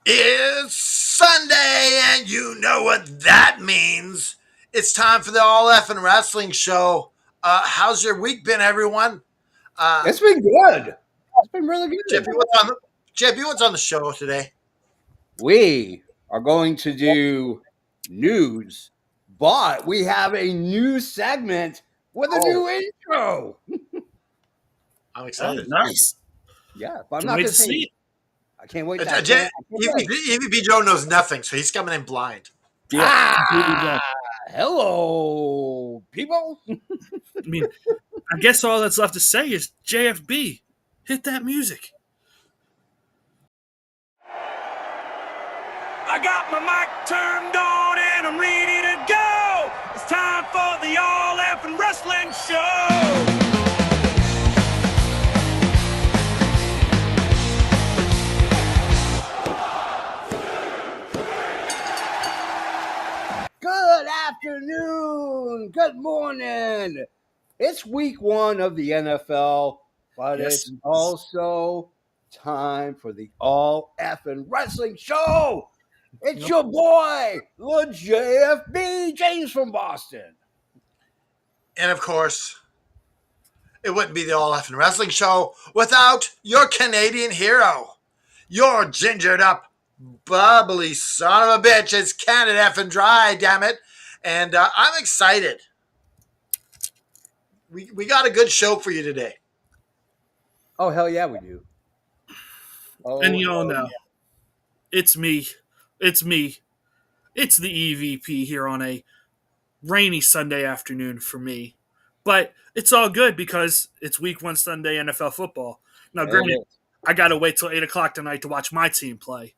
It's Sunday, and you know what that means. It's time for the All Effing Wrestling Show. How's your week been, everyone? Uh, It's been good. It's been really good. JP, what's on the show today? We are going to do news, but we have a new segment with a Oh, new intro. I'm Oh, excited. nice. Yeah, but I'm Can't not wait going to to say. see it. I can't wait. I can't wait. EVP Joe knows nothing, so he's coming in blind. Yeah, Ah, completely done. hello, people. I mean, I guess all that's left to say is JFB, hit that music. I got my mic turned on and I'm ready to go. It's time for the All Effing Wrestling Show. Good afternoon. Good morning. It's week 1 of the NFL, but Yes. it's also time for the All Effing Wrestling Show. It's your boy, the JFB, James from Boston. And of course, it wouldn't be the All Effing Wrestling Show without your Canadian hero, your gingered up, bubbly son of a bitch. It's Canada effing dry, damn it. And I'm excited. We got a good show for you today. Oh, hell yeah, we do. Oh, And you all hell know, it's me. It's me. It's the EVP here on a rainy Sunday afternoon for me. But it's all good because it's week 1 Sunday NFL football. Now, yeah. granted, I got to wait till 8 o'clock tonight to watch my team play.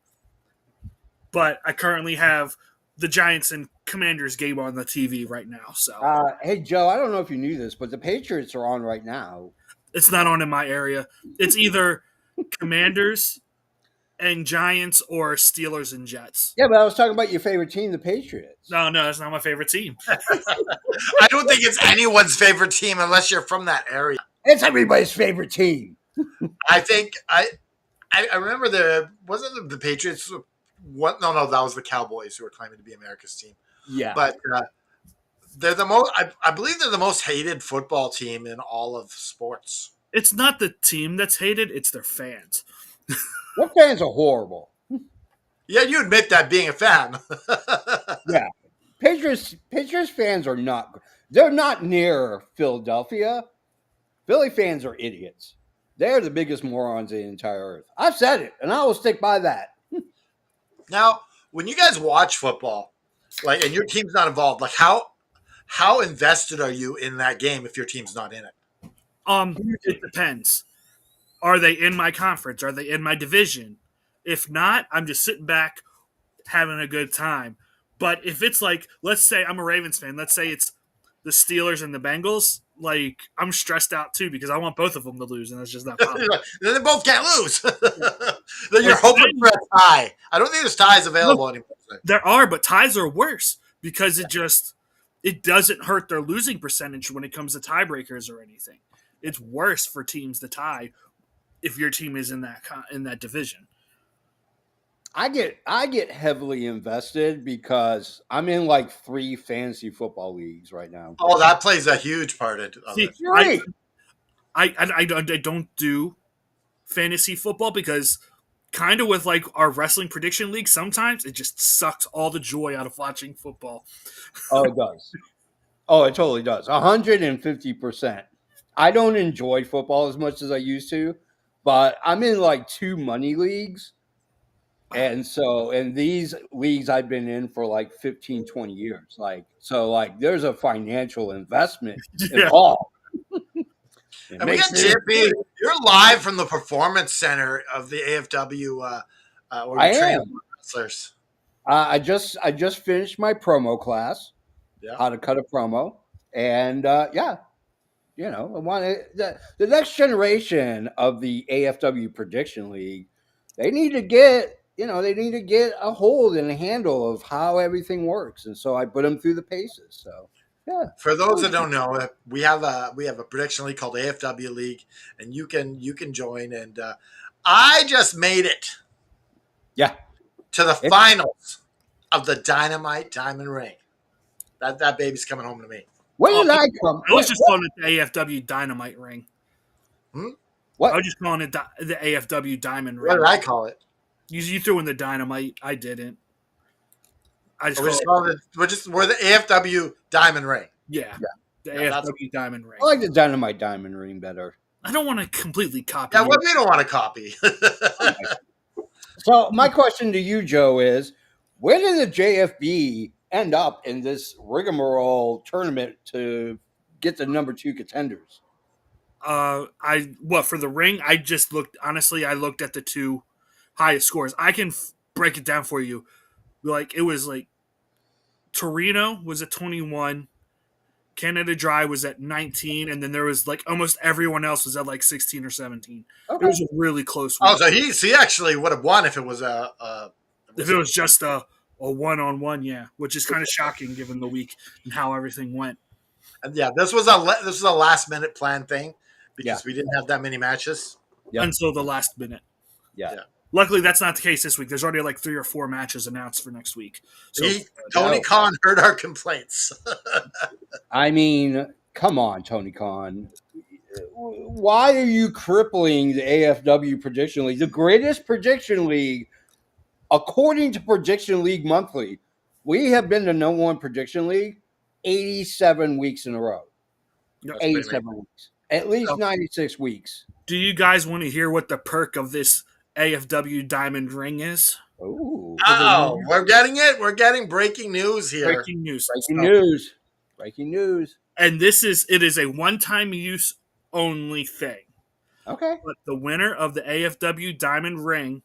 But I currently have the Giants and Commanders game on the TV right now. So Hey, Joe, I don't know if you knew this, but the Patriots are on right now. it's not on in my area. It's either Commanders and Giants or Steelers and Jets. Yeah, but I was talking about your favorite team, the Patriots. No, that's not my favorite team. I don't think it's anyone's favorite team unless you're from that area. It's everybody's favorite team. I think I remember wasn't the Patriots. What? No, that was the Cowboys who were claiming to be America's team. Yeah. But they're the most. I believe they're the most hated football team in all of sports. It's not the team that's hated; it's their fans. Their fans are horrible. Yeah, you admit that being a fan. Yeah. Patriots fans are not. They're not near Philadelphia. Philly fans are idiots. They're the biggest morons in the entire earth. I've said it, and I will stick by that. Now, when you guys watch football, like, and your team's not involved, like how invested are you in that game if your team's not in it? It depends. Are they in my conference? Are they in my division? If not, I'm just sitting back having a good time. But if it's like, let's say I'm a Ravens fan, let's say it's the Steelers and the Bengals, like I'm stressed out too because I want both of them to lose, and that's just not possible. Then they both can't lose. Then you're hoping for a tie. I don't think there's ties available anymore. There are, but ties are worse because it doesn't hurt their losing percentage when it comes to tiebreakers or anything. It's worse for teams to tie if your team is in that division. I get heavily invested because I'm in like 3 fantasy football leagues right now. Oh, that plays a huge part of See, it. I don't do fantasy football because kind of with like our wrestling prediction league, sometimes it just sucks all the joy out of watching football. Oh, it does. Oh, it totally does. 150%. I don't enjoy football as much as I used to, but I'm in like 2 money leagues. And these leagues I've been in for like 15, 20 years. Like there's a financial investment Yeah. involved. And we got JP. You're live from the Performance Center of the AFW. Where I you train am. wrestlers. I just finished my promo class, Yeah. how to cut a promo, and I want the next generation of the AFW Prediction League. They need to get a hold and a handle of how everything works, and so I put them through the paces. So yeah. For those that don't know, we have a prediction league called AFW League, and you can join. And I just made it. Yeah. to the finals of the Dynamite Diamond Ring. That baby's coming home to me. Where Oh, did I come? I was just calling it the AFW Dynamite Ring. Hmm? I was just calling it the AFW Diamond What Ring. did I call it? You threw in the Dynamite. I didn't. I just We're call just it, calling it. We're the AFW Diamond Ring. yeah, the Yeah, that's- AFW Diamond Ring. I like the Dynamite Diamond Ring better. I don't want to completely copy Yeah, you. well, we don't want to copy. So my question to you, Joe, is where did the JFB end up in this rigmarole tournament to get the number 2 contenders? For the ring, I just looked, honestly, I looked at the 2 highest scores. I can break it down for you. Like, it was like Torino was at 21, Canada Dry was at 19, and then there was like almost everyone else was at like 16 or 17. Okay. It was a really close Oh, one. so he actually would have won if it was If it was just a one-on-one, yeah, which is kind of shocking given the week and how everything went. yeah. This was a last minute plan thing because we didn't have that many matches. Yep. Until the last minute. Yeah. Luckily, that's not the case this week. There's already like 3 or 4 matches announced for next week. So Tony Khan heard our complaints. I mean, come on, Tony Khan. Why are you crippling the AFW Prediction League? The greatest prediction league, according to Prediction League Monthly. We have been the number 1 prediction league 87 weeks in a row. Yep. 87 weeks. At least 96 weeks. do you guys want to hear what the perk of this AFW Diamond Ring is? Ooh. Oh, we're getting it. We're getting breaking news here. Breaking news. Breaking news. And it is a one-time use only thing. Okay. But the winner of the AFW Diamond Ring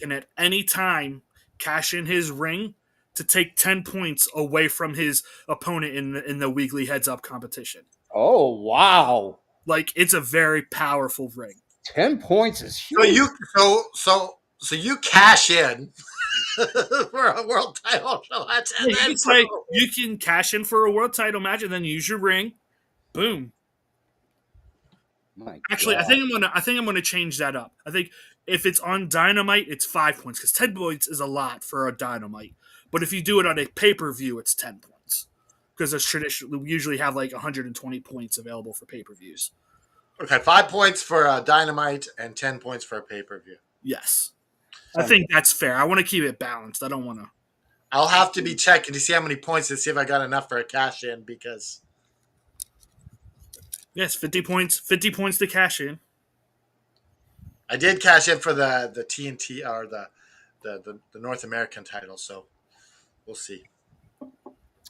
can at any time cash in his ring to take 10 points away from his opponent in the weekly heads-up competition. Oh, wow. Like, it's a very powerful ring. 10 points is huge. So you cash in for a world title match, and Yeah, you can cash in for a world title match and then use your ring. Boom. My Actually, God. I think I'm gonna change that up. I think if it's on Dynamite, it's 5 points because 10 points is a lot for a Dynamite. But if you do it on a pay-per-view, it's 10 points because we usually have like 120 points available for pay-per-views. Okay, 5 points for Dynamite and 10 points for a pay-per-view. Yes, I think that's fair. I want to keep it balanced. I don't want to. I'll have to be checking to see how many points to see if I got enough for a cash in because Yes, 50 points. 50 points to cash in. I did cash in for the TNT or the North American title, so we'll see.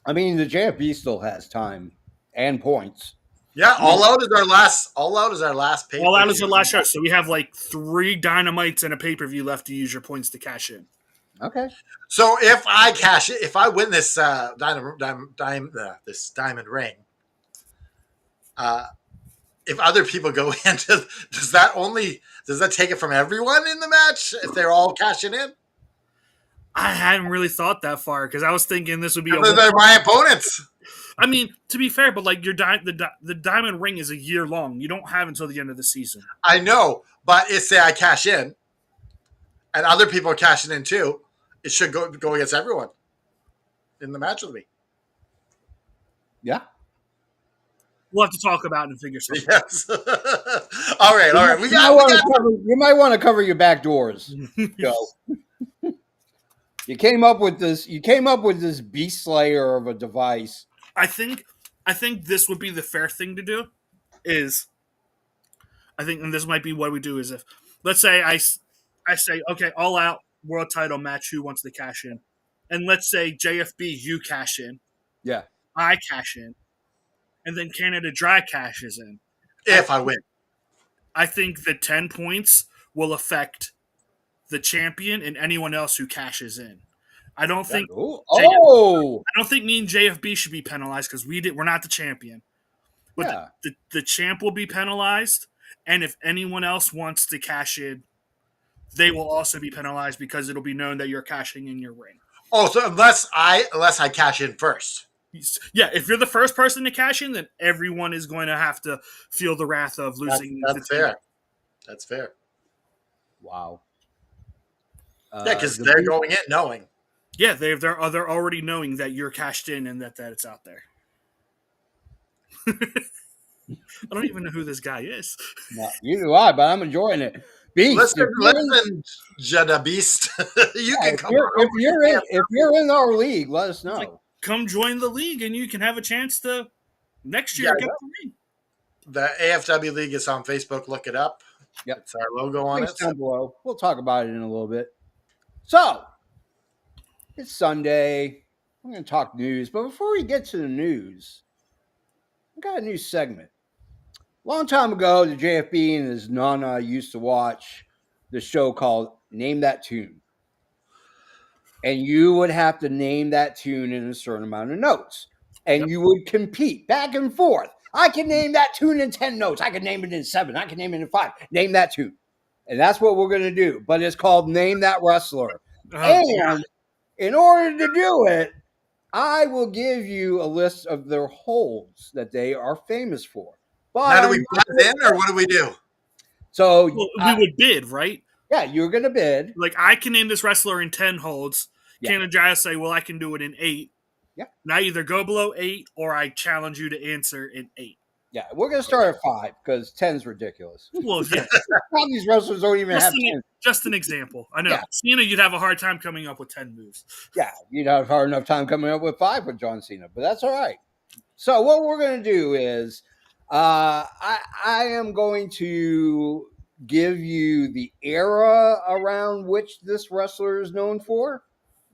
I mean, the JFB still has time and points. Yeah, All Out is our last. All Out is our last pay. All out is the last show, so we have like 3 Dynamites and a pay-per-view left to use your points to cash in. Okay. So if I cash it, if I win this this diamond ring, if other people go into, does that take it from everyone in the match if they're all cashing in? I hadn't really thought that far because I was thinking this would be. They're my opponents. I mean, to be fair, but like the diamond ring is a year long. You don't have until the end of the season. I know, but it's say I cash in, and other people are cashing in too. It should go against everyone in the match with me. Yeah. We'll have to talk about it and figure something. Yes. all right. You might want to cover your back doors, Joe. You came up with this beast slayer of a device. I think this would be the fair thing to do. And this might be what we do is if let's say I say okay, All Out world title match. Who wants to cash in? And let's say JFB, you cash in. Yeah. I cash in. And then Canada Dry cashes in. If I win. I think the 10 points will affect the champion and anyone else who cashes in. I don't think I don't think me and JFB should be penalized because we're not the champion. But the champ will be penalized, and if anyone else wants to cash in, they will also be penalized because it'll be known that you're cashing in your ring. Oh, so unless I cash in first. Yeah, if you're the first person to cash in, then everyone is going to have to feel the wrath of losing. That's fair. That's fair. Wow. Yeah, because The they're big- going in knowing. Yeah, they're already knowing that you're cashed in and that it's out there. I don't even know who this guy is. no, neither do I, but I'm enjoying it. Beast, Listen, Jada Beast. You can come on over. if you're in our league, let us Like, know. come join the league and you can have a chance to next year Yeah, get the ring. The AFW League is on Facebook. Look it up. Yep. It's our logo on Links it. down below. We'll talk about it in a little bit. So it's Sunday. I'm going to talk news, but before we get to the news, I got a new segment. Long time ago, the JFB and his Nana used to watch the show called Name That Tune. And you would have to name that tune in a certain amount of notes. And you would compete back and forth. I can name that tune in 10 notes. I can name it in 7. I can name it in 5. Name that tune. And that's what we're going to do. But it's called Name That Wrestler. And in order to do it, I will give you a list of their holds that they are famous for. But Now, do we buzz in or what do we do? So Well, we would bid, right? yeah, you're going to bid. Like, I can name this wrestler in 10 holds. Yeah. Can Andreas say, well, I can do it in 8? Yeah. And I either go below 8 or I challenge you to answer in 8. Yeah, we're going to start at 5 because 10's ridiculous. Well, yeah. All these wrestlers don't even have 10. Just an example. I know. Yeah. Cena, you'd have a hard time coming up with 10 moves. Yeah, you'd have hard enough time coming up with 5 with John Cena, but that's all right. So what we're going to do is I am going to give you the era around which this wrestler is known for.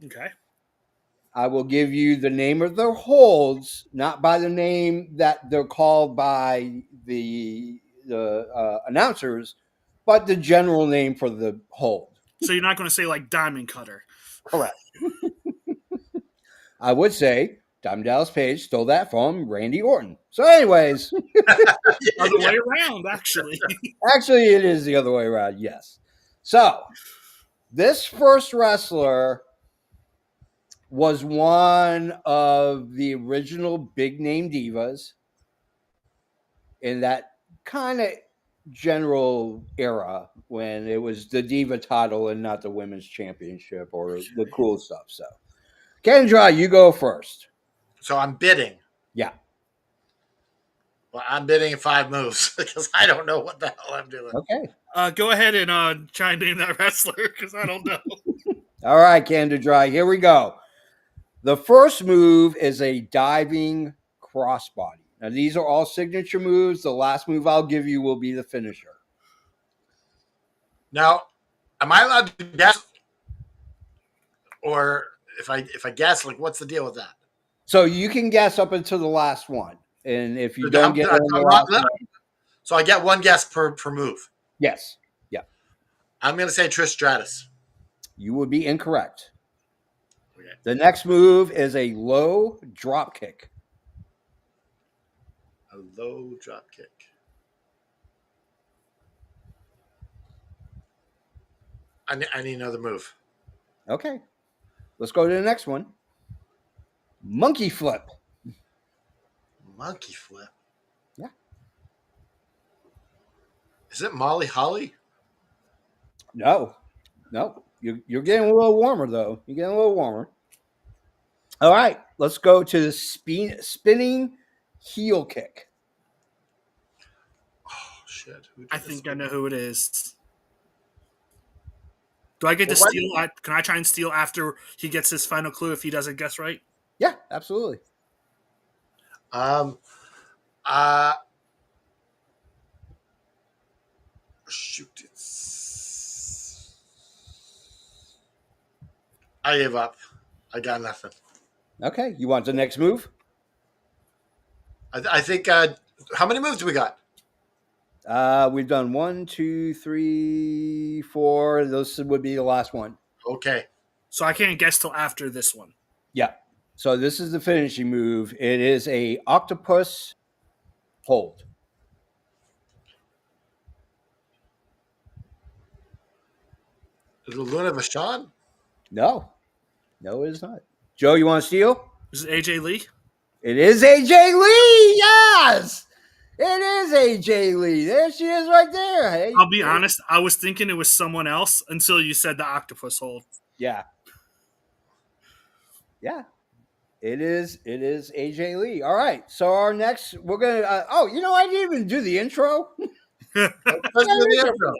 Okay. I will give you the name of their holds, not by the name that they're called by the announcers, but the general name for the hold. So you're not going to say, like, Diamond Cutter. Correct. I would say Diamond Dallas Page stole that from Randy Orton. So anyways, Other way around, actually. actually it is the other way around, yes. So this first wrestler was one of the original big name divas in that kind of general era when it was the diva title and not the women's championship or the cool stuff. So, Kendra, you go first. So I'm bidding. Yeah. Well, I'm bidding 5 moves because I don't know what the hell I'm doing. Okay. Go ahead and try and name that wrestler because I don't know. All right, Kendra, here we go. The first move is a diving crossbody. Now, these are all signature moves. The last move I'll give you will be the finisher. Now, am I allowed to guess? Or if I guess, like, what's the deal with that? So you can guess up until the last one. And if you don't get on the last one, so I get one guess per move. yes. Yeah. I'm going to say Trish Stratus. You would be incorrect. Okay. The next move is a low drop kick. A low drop kick. I need another move. Okay. Let's go to the next one. Monkey flip. Monkey flip. Yeah. Is it Molly Holly? No. You're getting a little warmer, though. You're getting a little warmer. All right. Let's go to the spinning heel kick. Oh, shit. I think I know who it is. Do I get to Well, steal? Can I try and steal after he gets his final clue if he doesn't guess right? Yeah, absolutely. Shoot. I gave up. I got nothing. Okay. You want the next move? I think, how many moves do we got? We've done 1, 2, 3, 4. This would be the last one. Okay. So I can't guess till after this one. Yeah. So this is the finishing move. It is a octopus hold. Is it Luna Vachon? No, it is not. Joe, you want to steal? Is it AJ Lee? It is AJ Lee. Yes. It is AJ Lee. There she is right there. Hey, I'll be honest, I was thinking it was someone else until you said the octopus hold. Yeah. Yeah. It is AJ Lee. All right. So our next, we're going to, I didn't even do the intro. Let's do the intro.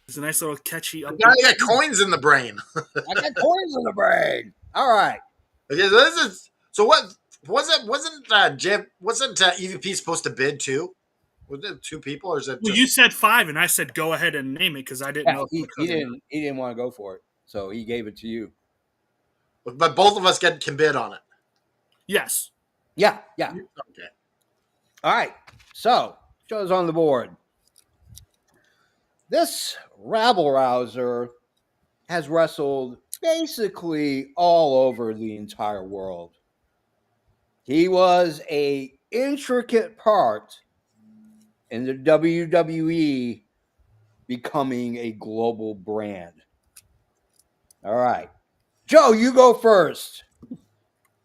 It's a nice little catchy You got coins in the brain. I got coins in the brain. All right. Okay, so what wasn't EVP supposed to bid too? Was it 2 people or is it? Well, you said 5, and I said go ahead and name it because I didn't know. He didn't want to go for it, so he gave it to you. But both of us can bid on it. Yes. Yeah. Okay. All right. So shows on the board. This rabble rouser has wrestled basically all over the entire world. He was an intricate part in the WWE becoming a global brand. All right. Joe, you go first.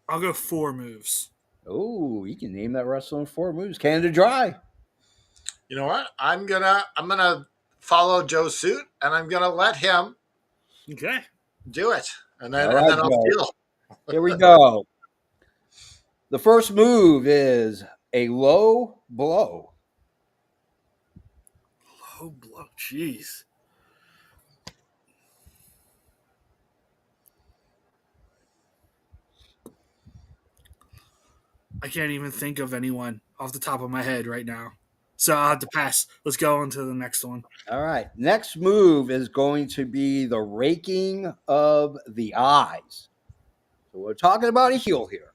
I'll go 4 moves. Oh, you can name that wrestler in 4 moves. Canada Dry. You know what? I'm gonna follow Joe's suit and I'm gonna let him Okay. do it. And then All right, I'll Joe. deal. Here we go. The first move is a low blow. Low blow. Jeez. I can't even think of anyone off the top of my head right now. So I'll have to pass. Let's go on to the next one. All right. Next move is going to be the raking of the eyes. So we're talking about a heel here.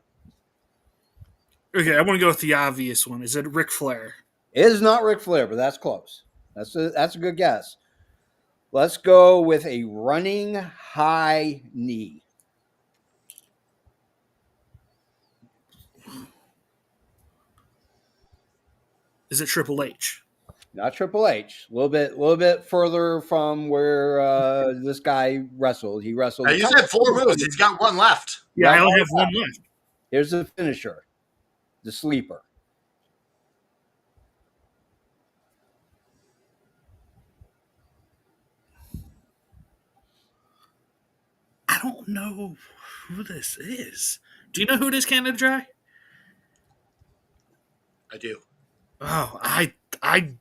Okay, I want to go with the obvious one. Is it Ric Flair? It is not Ric Flair, but that's close. That's a good guess. Let's go with a running high knee. Is it Triple H? Not Triple H. A little bit further from where this guy wrestled. He wrestled. Now, you said 4 moves. He's got 1 left. Yeah, I only have 1 left. Here's the finisher, the sleeper. I don't know who this is. Do you know who it is, Canada Dry? I do. Oh, I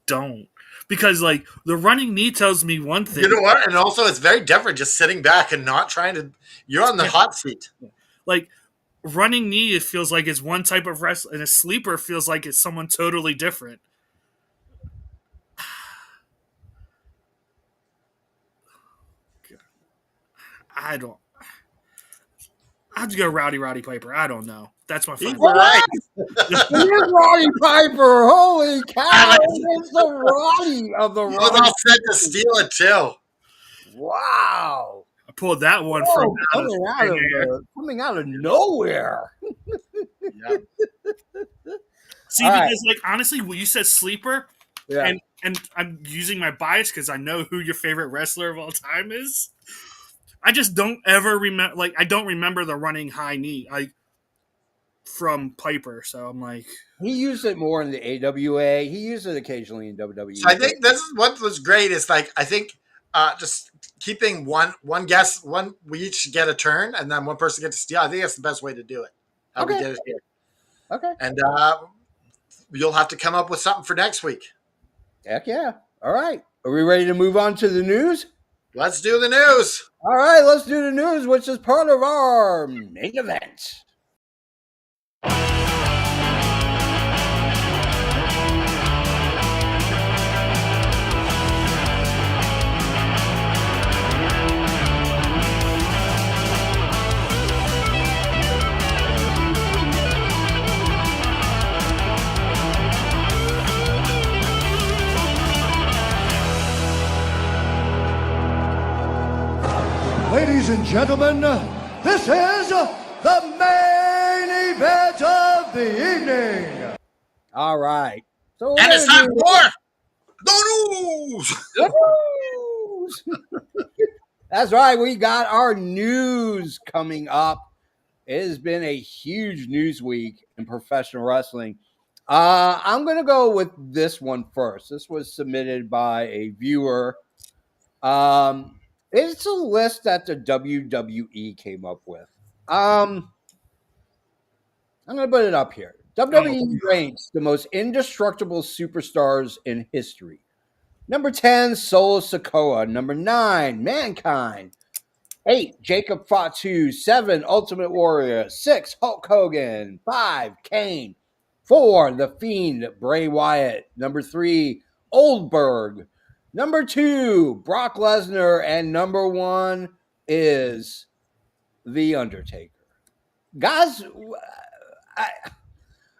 don't. Because like the running knee tells me one thing. You know what? And also it's very different just sitting back and not trying to you're on the hot seat. Like running knee, it feels like it's one type of wrestling, and a sleeper feels like it's someone totally different. I don't. I have to go Roddy Piper. I don't know. That's my He's final. right. It is Roddy Piper. Holy cow. It's the Roddy of the He was Roddy. all set to steal it too. Wow. I pulled that one Oh, from coming out of nowhere. Yeah. See, All because like honestly, when you said sleeper, Yeah. and I'm using my bias because I know who your favorite wrestler of all time is. I just don't ever remember. Like I don't remember the running high knee from Piper. So I'm like, He used it more in the AWA. He used it occasionally in WWE. So I think this is what was great is like I think just keeping one guess, we each get a turn and then one person gets to steal. I think that's the best way to do it. How we Okay. did it here. Okay. And you'll have to come up with something for next week. Heck yeah. All right. Are we ready to move on to the news? Let's do the news. All right, let's do the news, which is part of our main event. Ladies and gentlemen, this is the main event of the evening. All right. So And it's not more. The news. News! That's right. We got our news coming up. It has been a huge news week in professional wrestling. I'm going to go with this one first. This was submitted by a viewer. It's a list that the WWE came up with. I'm going to put it up here. WWE ranks the most indestructible superstars in history. Number 10, Solo Sikoa. Number 9, Mankind. 8, Jacob Fatu. 7, Ultimate Warrior. 6, Hulk Hogan. 5, Kane. 4, The Fiend, Bray Wyatt. Number 3, Oldberg. Number 2, Brock Lesnar. And number 1 is The Undertaker. Guys,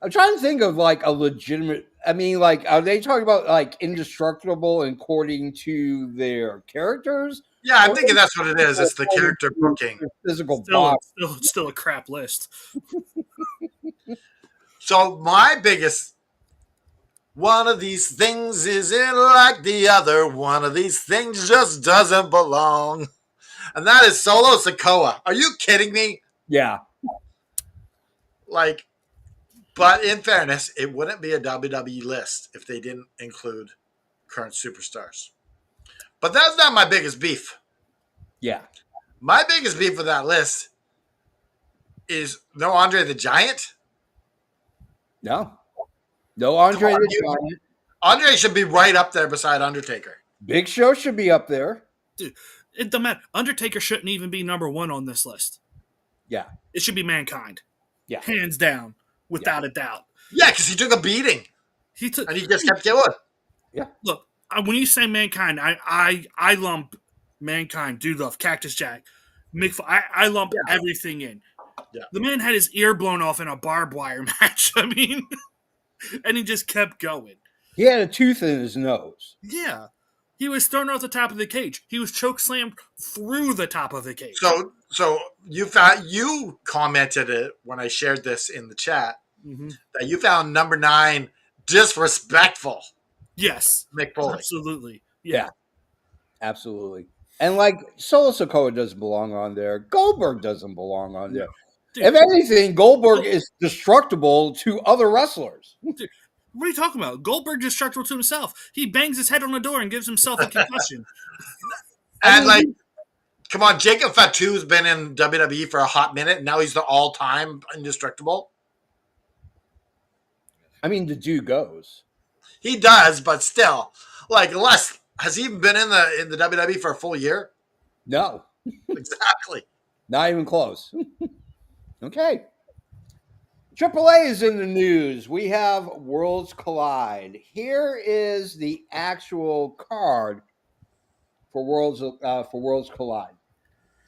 I'm trying to think of like a legitimate. I mean, like, are they talking about like indestructible according to their characters? Yeah, I'm thinking that's what it is. It's the character booking. Physical Still, body. still a crap list. So my biggest one of these things isn't like the other. One of these things just doesn't belong. And that is Solo Sikoa. Are you kidding me? Yeah. Like, but in fairness, it wouldn't be a WWE list if they didn't include current superstars. But that's not my biggest beef. Yeah. My biggest beef with that list is no Andre the Giant. No. No Andre the Giant. Andre should be right up there beside Undertaker. Big Show should be up there. Dude, it doesn't matter. Undertaker shouldn't even be number 1 on this list. Yeah. It should be Mankind. Yeah. Hands down, without a doubt. Yeah, because he took a beating He took. and he just kept going. Look, when you say Mankind, I lump Mankind, Dude Love, Cactus Jack, I lump everything in. Yeah. The man had his ear blown off in a barbed wire match. I mean, and he just kept going. He had a tooth in his nose. Yeah. He was thrown off the top of the cage. He was choke slammed through the top of the cage. So you commented it when I shared this in the chat that you found number 9 disrespectful. Yes. Mick Foley. Absolutely. Yeah. Absolutely. And like Solo Sikoa doesn't belong on there. Goldberg doesn't belong on there. Dude, if anything, Goldberg is destructible to other wrestlers. Dude, what are you talking about? Goldberg destructible to himself. He bangs his head on the door and gives himself a concussion. And come on, Jacob Fatu's been in WWE for a hot minute, and now he's the all-time indestructible. I mean, the dude goes. He does, but still, like, has he even been in the WWE for a full year? No. Exactly. Not even close. Okay. AAA is in the news. We have Worlds Collide. Here is the actual card for Worlds Collide.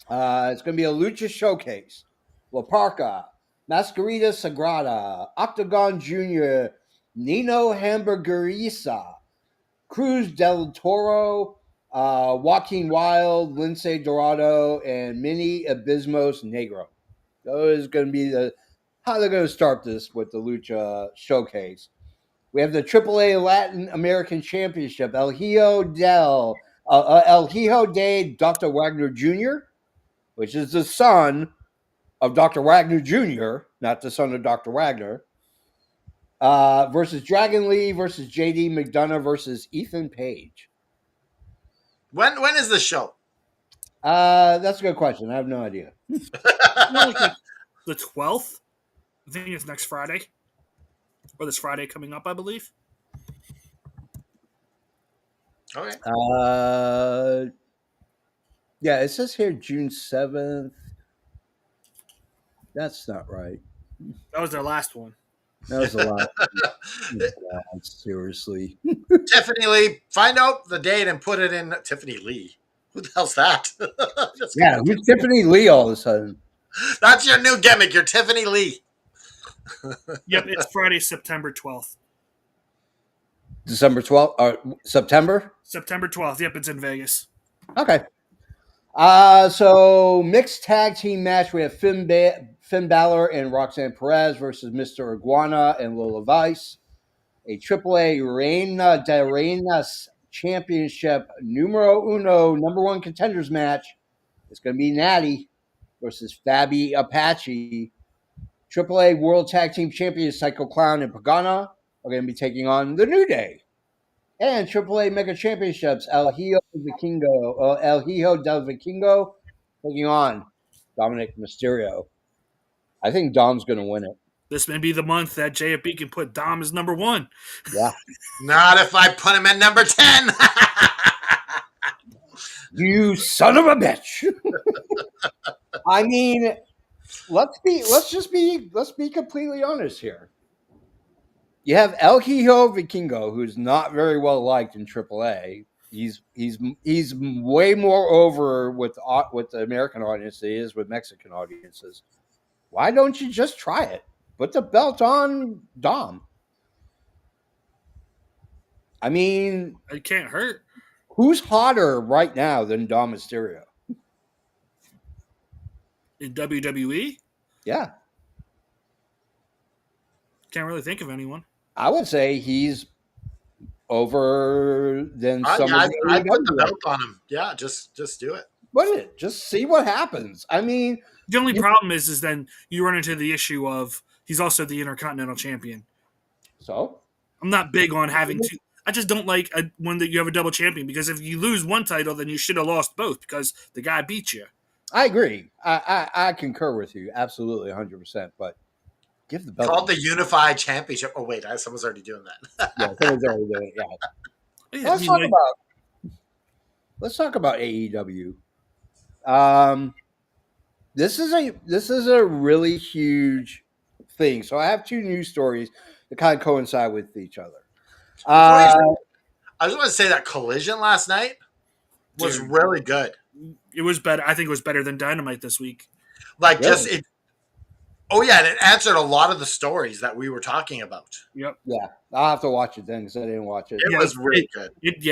It's going to be a Lucha Showcase. La Parca, Masquerita Sagrada, Octagon Jr., Nino Hamburguesa, Cruz del Toro, Joaquin Wild, Lince Dorado, and Mini Abismos Negro. Those are going to be how they're going to start this with the Lucha Showcase. We have the AAA Latin American Championship, El Hijo de Dr. Wagner Jr., which is the son of Dr. Wagner Jr., not the son of Dr. Wagner, versus Dragon Lee versus JD McDonough versus Ethan Page. When is the show? That's a good question. I have no idea. The 12th? I think it's next Friday. Or this Friday coming up, I believe. Okay. Yeah, it says here June 7th. That's not right. That was their last one. That was a lot. God, seriously. Tiffany Lee, find out the date and put it in. Tiffany Lee. Who the hell's that? Yeah, who's Tiffany Lee all of a sudden? That's your new gimmick. You're Tiffany Lee. Yep, it's Friday, September 12th. December 12th or September? September 12th. Yep, it's in Vegas. Okay. So mixed tag team match. We have Finn Balor and Roxanne Perez versus Mr. Iguana and Lola Vice. a AAA Reina de Reinas Championship numero uno, number one contenders match. It's going to be Natty versus Fabi Apache. AAA World Tag Team Champions Psycho Clown and Pagana are going to be taking on the New Day. And AAA Mega Championships, El Hijo del Vikingo taking on Dominic Mysterio. I think Dom's going to win it. This may be the month that JFB can put Dom as number 1. Yeah. Not if I put him at number 10. You son of a bitch. I mean, let's be completely honest here. You have El Hijo Vikingo, who's not very well liked in AAA. He's way more over with the American audience than he is with Mexican audiences. Why don't you just try it? Put the belt on Dom. I mean, It can't hurt. who's hotter right now than Dom Mysterio? In WWE, Yeah, can't really think of anyone. I would say he's over than some. I of the put the AEW belt on him. Yeah, just do it. Put it. Just see what happens. I mean, The only problem is then you run into the issue of he's also the Intercontinental Champion. so I'm not big on having two. I just don't like when that you have a double champion, because if you lose one title, then you should have lost both because the guy beat you. I agree. I concur with you absolutely 100%. But give the belt. Called the Unified Championship. Oh wait, someone's already doing that. Yeah, someone's already doing it. Yeah. Yeah, Let's talk about AEW. This is a really huge thing. So I have two news stories that kind of coincide with each other. I just want to say that Collision last night was Dude. really good. it was better. I think it was better than Dynamite this week. Like Really? just it. Oh yeah, and it answered a lot of the stories that we were talking about. Yep. Yeah, I'll have to watch it then because I didn't watch it. It was really good. It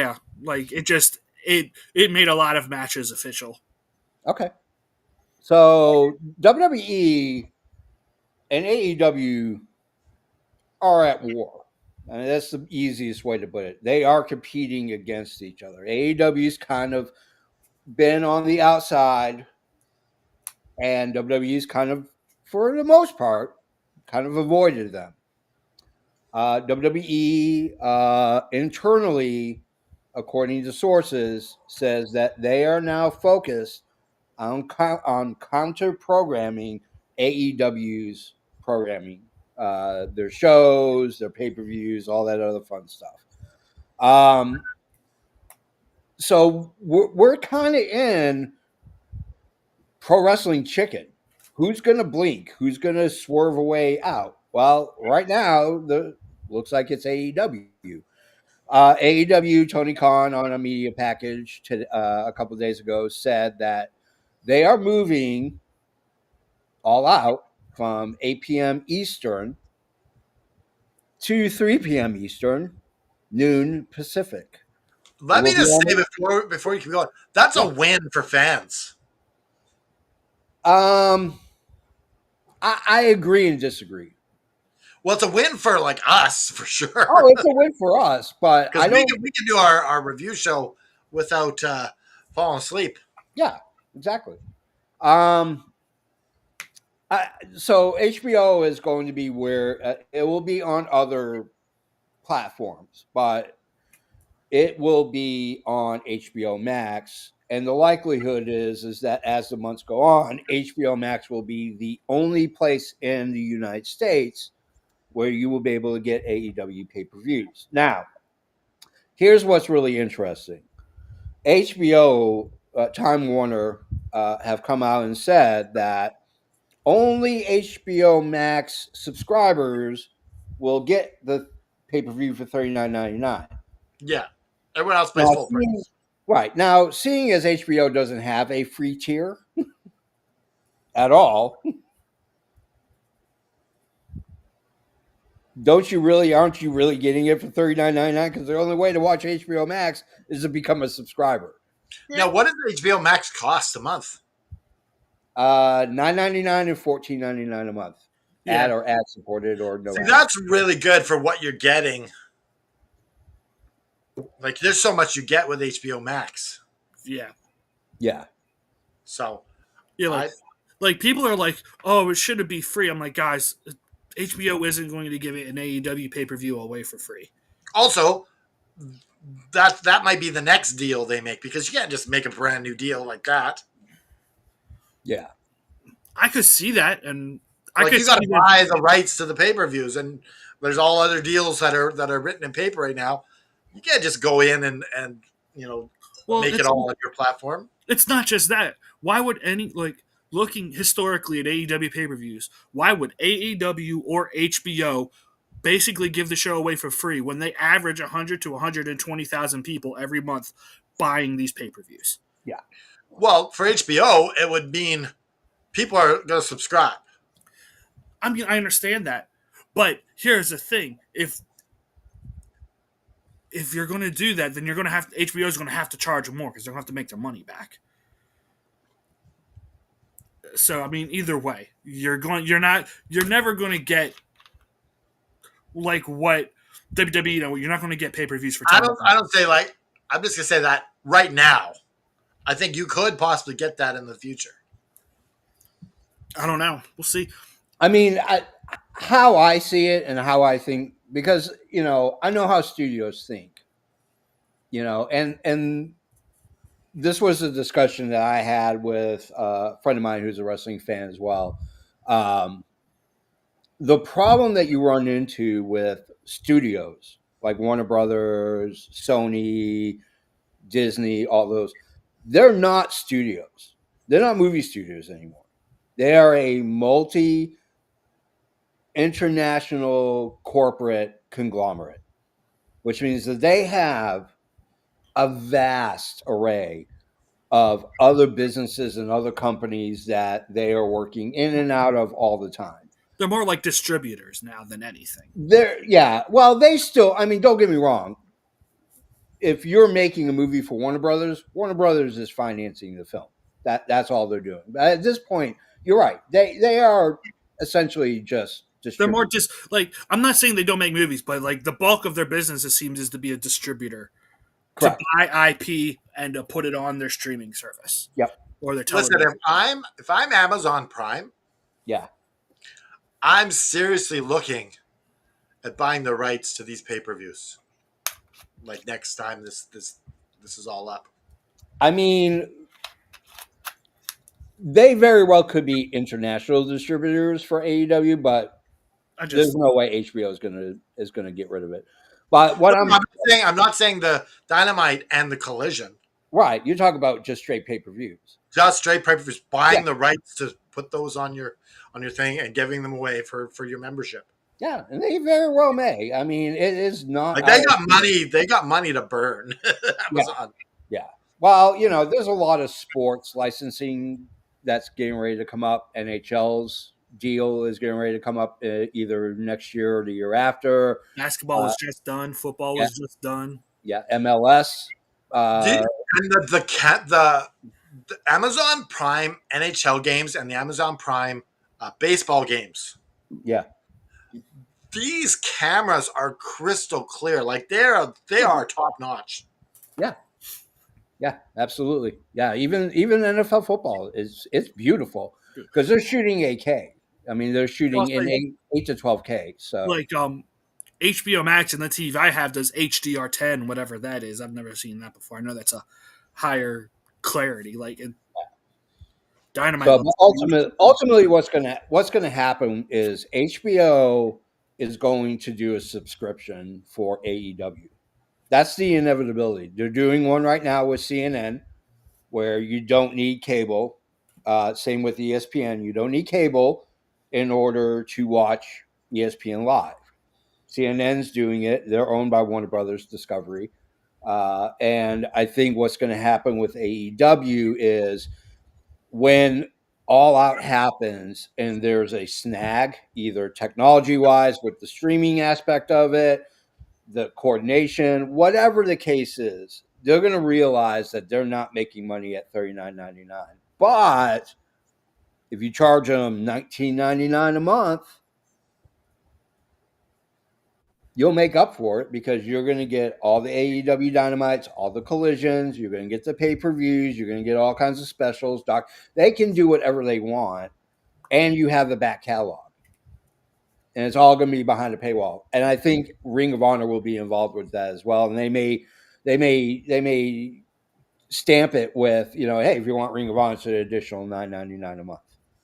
made a lot of matches official. Okay. So WWE and AEW are at war. I mean, that's the easiest way to put it. They are competing against each other. AEW's kind of been on the outside, and WWE's kind of, for the most part, kind of avoided them. WWE internally, according to sources, says that they are now focused on counter programming AEW's programming, their shows, their pay-per-views, all that other fun stuff. So we're kind of in pro wrestling chicken. Who's going to blink? Who's going to swerve away out? Well, right now, looks like it's AEW. AEW, Tony Khan on a media package a couple of days ago said that they are moving all out from 8 p.m. Eastern to 3 p.m. Eastern, noon Pacific. Let me We'll be just on say it. before you keep going, that's a win for fans. I agree and disagree. Well, it's a win for like us for sure. Oh, it's a win for us, but I Because don't. we can do our review show without falling asleep. Yeah, exactly. So HBO is going to be where it will be on other platforms, but it will be on HBO Max. And the likelihood is that as the months go on, HBO Max will be the only place in the United States where you will be able to get AEW pay-per-views. Now, here's what's really interesting. HBO, Time Warner, have come out and said that only HBO Max subscribers will get the pay-per-view for $39.99. Yeah. Everyone else pays full price. Right. Now, seeing as HBO doesn't have a free tier at all, aren't you really getting it for $39.99? Because the only way to watch HBO Max is to become a subscriber. Now, what does HBO Max cost a month? $9.99 and $14.99 a month. ad or ad supported or no See, ad. that's really good for what you're getting. Like, there's so much you get with HBO Max. Yeah. Yeah. So, Yeah, I like people are like, oh, it shouldn't be free. I'm like, guys, HBO isn't going to give it an AEW pay per view away for free. also that might be the next deal they make, because you can't just make a brand new deal like that. Yeah. I could see that, and I Like, could you got see to them. buy the rights to the pay-per-views, and there's all other deals that are written in paper right now. You can't just go in and Well, make it all on your platform. it's not just that. Why would any like looking historically at AEW pay per views? Why would AEW or HBO basically give the show away for free when they average 100 to 120,000 people every month buying these pay per views? Yeah. Well, for HBO, it would mean people are going to subscribe. I mean, I understand that, but here's the thing: if you're going to do that, then you're going to have HBO is going to have to charge more because they're going to have to make their money back. So I mean, either way, you're never going to get like what WWE. You're not going to get pay per views for I 10. don't say, like, I'm just going to say that right now. I think you could possibly get that in the future. I don't know. We'll see. I mean, how I see it and how I think, because I know how studios think, and this was a discussion that I had with a friend of mine who's a wrestling fan as well. The problem that you run into with studios like Warner Brothers, Sony, Disney, all those, they're not studios. They're not movie studios anymore. They are a international corporate conglomerate, which means that they have a vast array of other businesses and other companies that they are working in and out of all the time. They're more like distributors now than anything. Well, they still, I mean, don't get me wrong. If you're making a movie for Warner Brothers is financing the film. That's all they're doing. But at this point, you're right. They are essentially just They're more distributors. just like, I'm not saying they don't make movies, but like the bulk of their business, it seems, is to be a distributor to Correct. buy IP and to put it on their streaming service Yep. or their television. Listen, if I'm Amazon Prime, Yeah. I'm seriously looking at buying the rights to these pay-per-views. Like, next time this is all up. I mean, they very well could be international distributors for AEW, but there's no way HBO is gonna get rid of it. But what I'm not saying the Dynamite and the Collision. Right, you're talking about just straight pay-per-views. Just straight pay-per-views, buying the rights to put those on your thing and giving them away for your membership. Yeah, and they very well may. I mean, it is not like they got money. They got money to burn. Amazon. Yeah. Well, there's a lot of sports licensing that's getting ready to come up. NHL's deal is getting ready to come up either next year or the year after. Basketball was just done. Football was just done. Yeah, MLS. And the Amazon Prime NHL games and the Amazon Prime baseball games. Yeah. These cameras are crystal clear. Like, they are top notch. Yeah. Yeah, absolutely. Yeah, even NFL football it's beautiful because they're shooting 8K. I mean, they're shooting in 8 to 12K. So like HBO Max and the TV I have does HDR10, whatever that is. I've never seen that before. I know that's a higher clarity. Like Dynamite. So ultimately, what's gonna happen is HBO is going to do a subscription for AEW. That's the inevitability. They're doing one right now with CNN, where you don't need cable. Same with ESPN. You don't need cable in order to watch ESPN Live. CNN's doing it. They're owned by Warner Brothers Discovery. And I think what's going to happen with AEW is when All Out happens and there's a snag, either technology-wise with the streaming aspect of it, the coordination, whatever the case is, they're going to realize that they're not making money at $39.99. But if you charge them $19.99 a month, you'll make up for it because you're going to get all the AEW Dynamites, all the collisions. You're going to get the pay-per-views. You're going to get all kinds of specials. Doc, they can do whatever they want, and you have the back catalog. And it's all going to be behind a paywall. And I think Ring of Honor will be involved with that as well. And they may stamp it with, hey, if you want Ring of Honor, it's an additional $9.99 a month.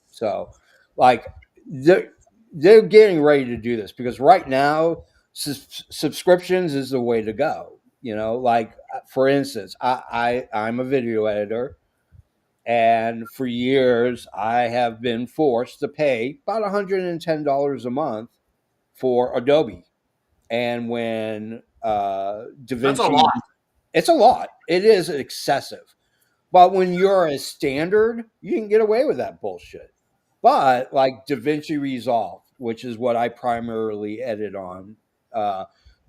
So, like, they're getting ready to do this because right now subscriptions is the way to go. Like, for instance, I'm a video editor, and for years I have been forced to pay about $110 a month for Adobe. And when That's a DaVinci, lot. it's a lot. It is excessive. But when you're a standard, you can get away with that bullshit. But like DaVinci Resolve, which is what I primarily edit on,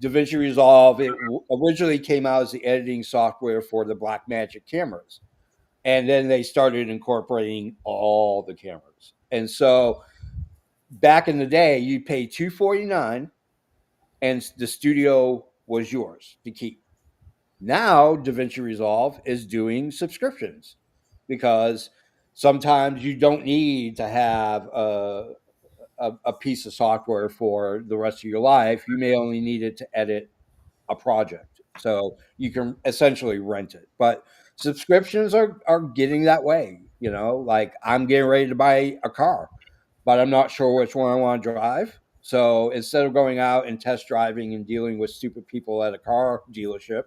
DaVinci Resolve, it originally came out as the editing software for the Blackmagic cameras. And then they started incorporating all the cameras. And so back in the day, you pay $249 and the studio was yours to keep. Now, DaVinci Resolve is doing subscriptions because sometimes you don't need to have a piece of software for the rest of your life. You may only need it to edit a project. So you can essentially rent it. But subscriptions are getting that way. Like I'm getting ready to buy a car, but I'm not sure which one I want to drive. So instead of going out and test driving and dealing with stupid people at a car dealership,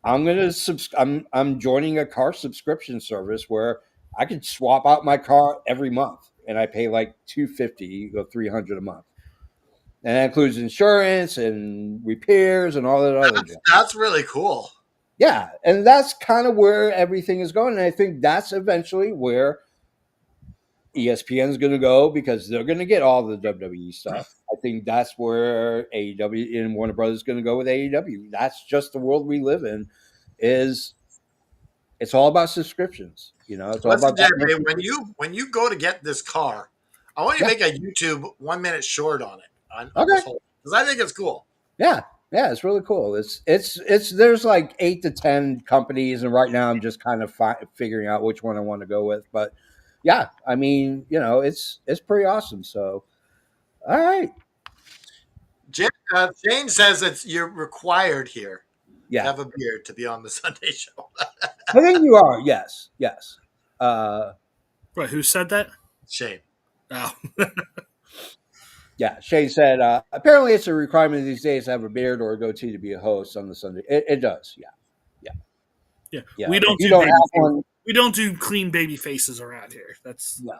I'm joining a car subscription service where I could swap out my car every month, and I pay like $250 or $300 a month, and that includes insurance and repairs and all that other junk. That's really cool. Yeah, and that's kind of where everything is going, and I think that's eventually where ESPN is going to go because they're going to get all the WWE stuff. I think that's where AEW and Warner Brothers is going to go with AEW. That's just the world we live in. It's all about subscriptions. It's all Listen, about Jerry, when you go to get this car, I want you to make a YouTube 1 minute short on it on this whole because I think it's cool. Yeah, it's really cool. It's there's like 8 to 10 companies, and right now I'm just kind of figuring out which one I want to go with. But yeah, I mean, it's pretty awesome. So, all right, Jane says you're required here yeah, to have a beard to be on the Sunday show. I think you are. Yes. Wait, who said that? Shane. Oh. Yeah, Shane said, apparently it's a requirement these days to have a beard or a goatee to be a host on the Sunday. It does, yeah. We don't you do don't baby have faces. one. We don't do clean baby faces around here. That's No.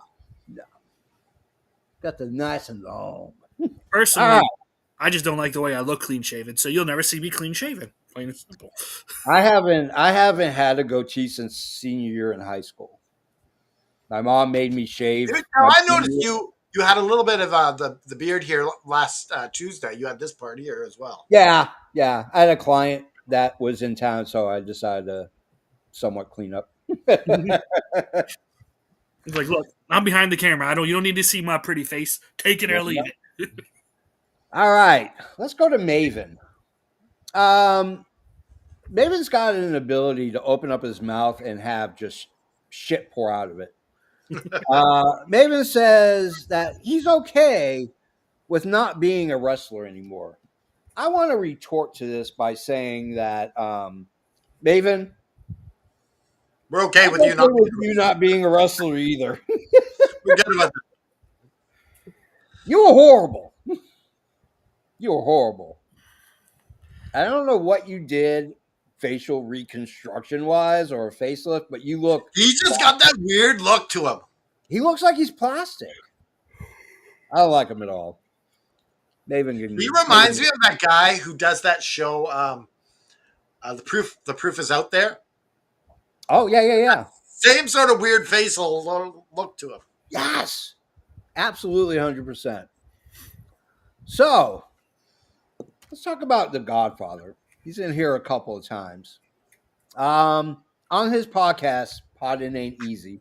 Got the nice and long. personally, I just don't like the way I look clean shaven. So you'll never see me clean shaven. Plain and simple. I haven't had a goatee since senior year in high school. My mom made me shave. Now, I noticed you had a little bit of the beard here last Tuesday. You had this part here as well. Yeah. I had a client that was in town, so I decided to somewhat clean up. It's like, look, I'm behind the camera. You don't need to see my pretty face. Take it or leave it. All right, let's go to Maven. Maven's got an ability to open up his mouth and have just shit pour out of it. Maven says that he's okay with not being a wrestler anymore. I want to retort to this by saying that Maven, we're okay with you not being a wrestler either. We're good about that. You were horrible. I don't know what you did facial reconstruction wise or a facelift, but you look. He just got that weird look to him. He looks like he's plastic. I don't like him at all. Maven, he reminds me of that guy who does that show. The proof is out there. Oh yeah. Same sort of weird facial look to him. Yes, absolutely, 100%. So let's talk about The Godfather. He's in here a couple of times. On his podcast, Poddin' Ain't Easy,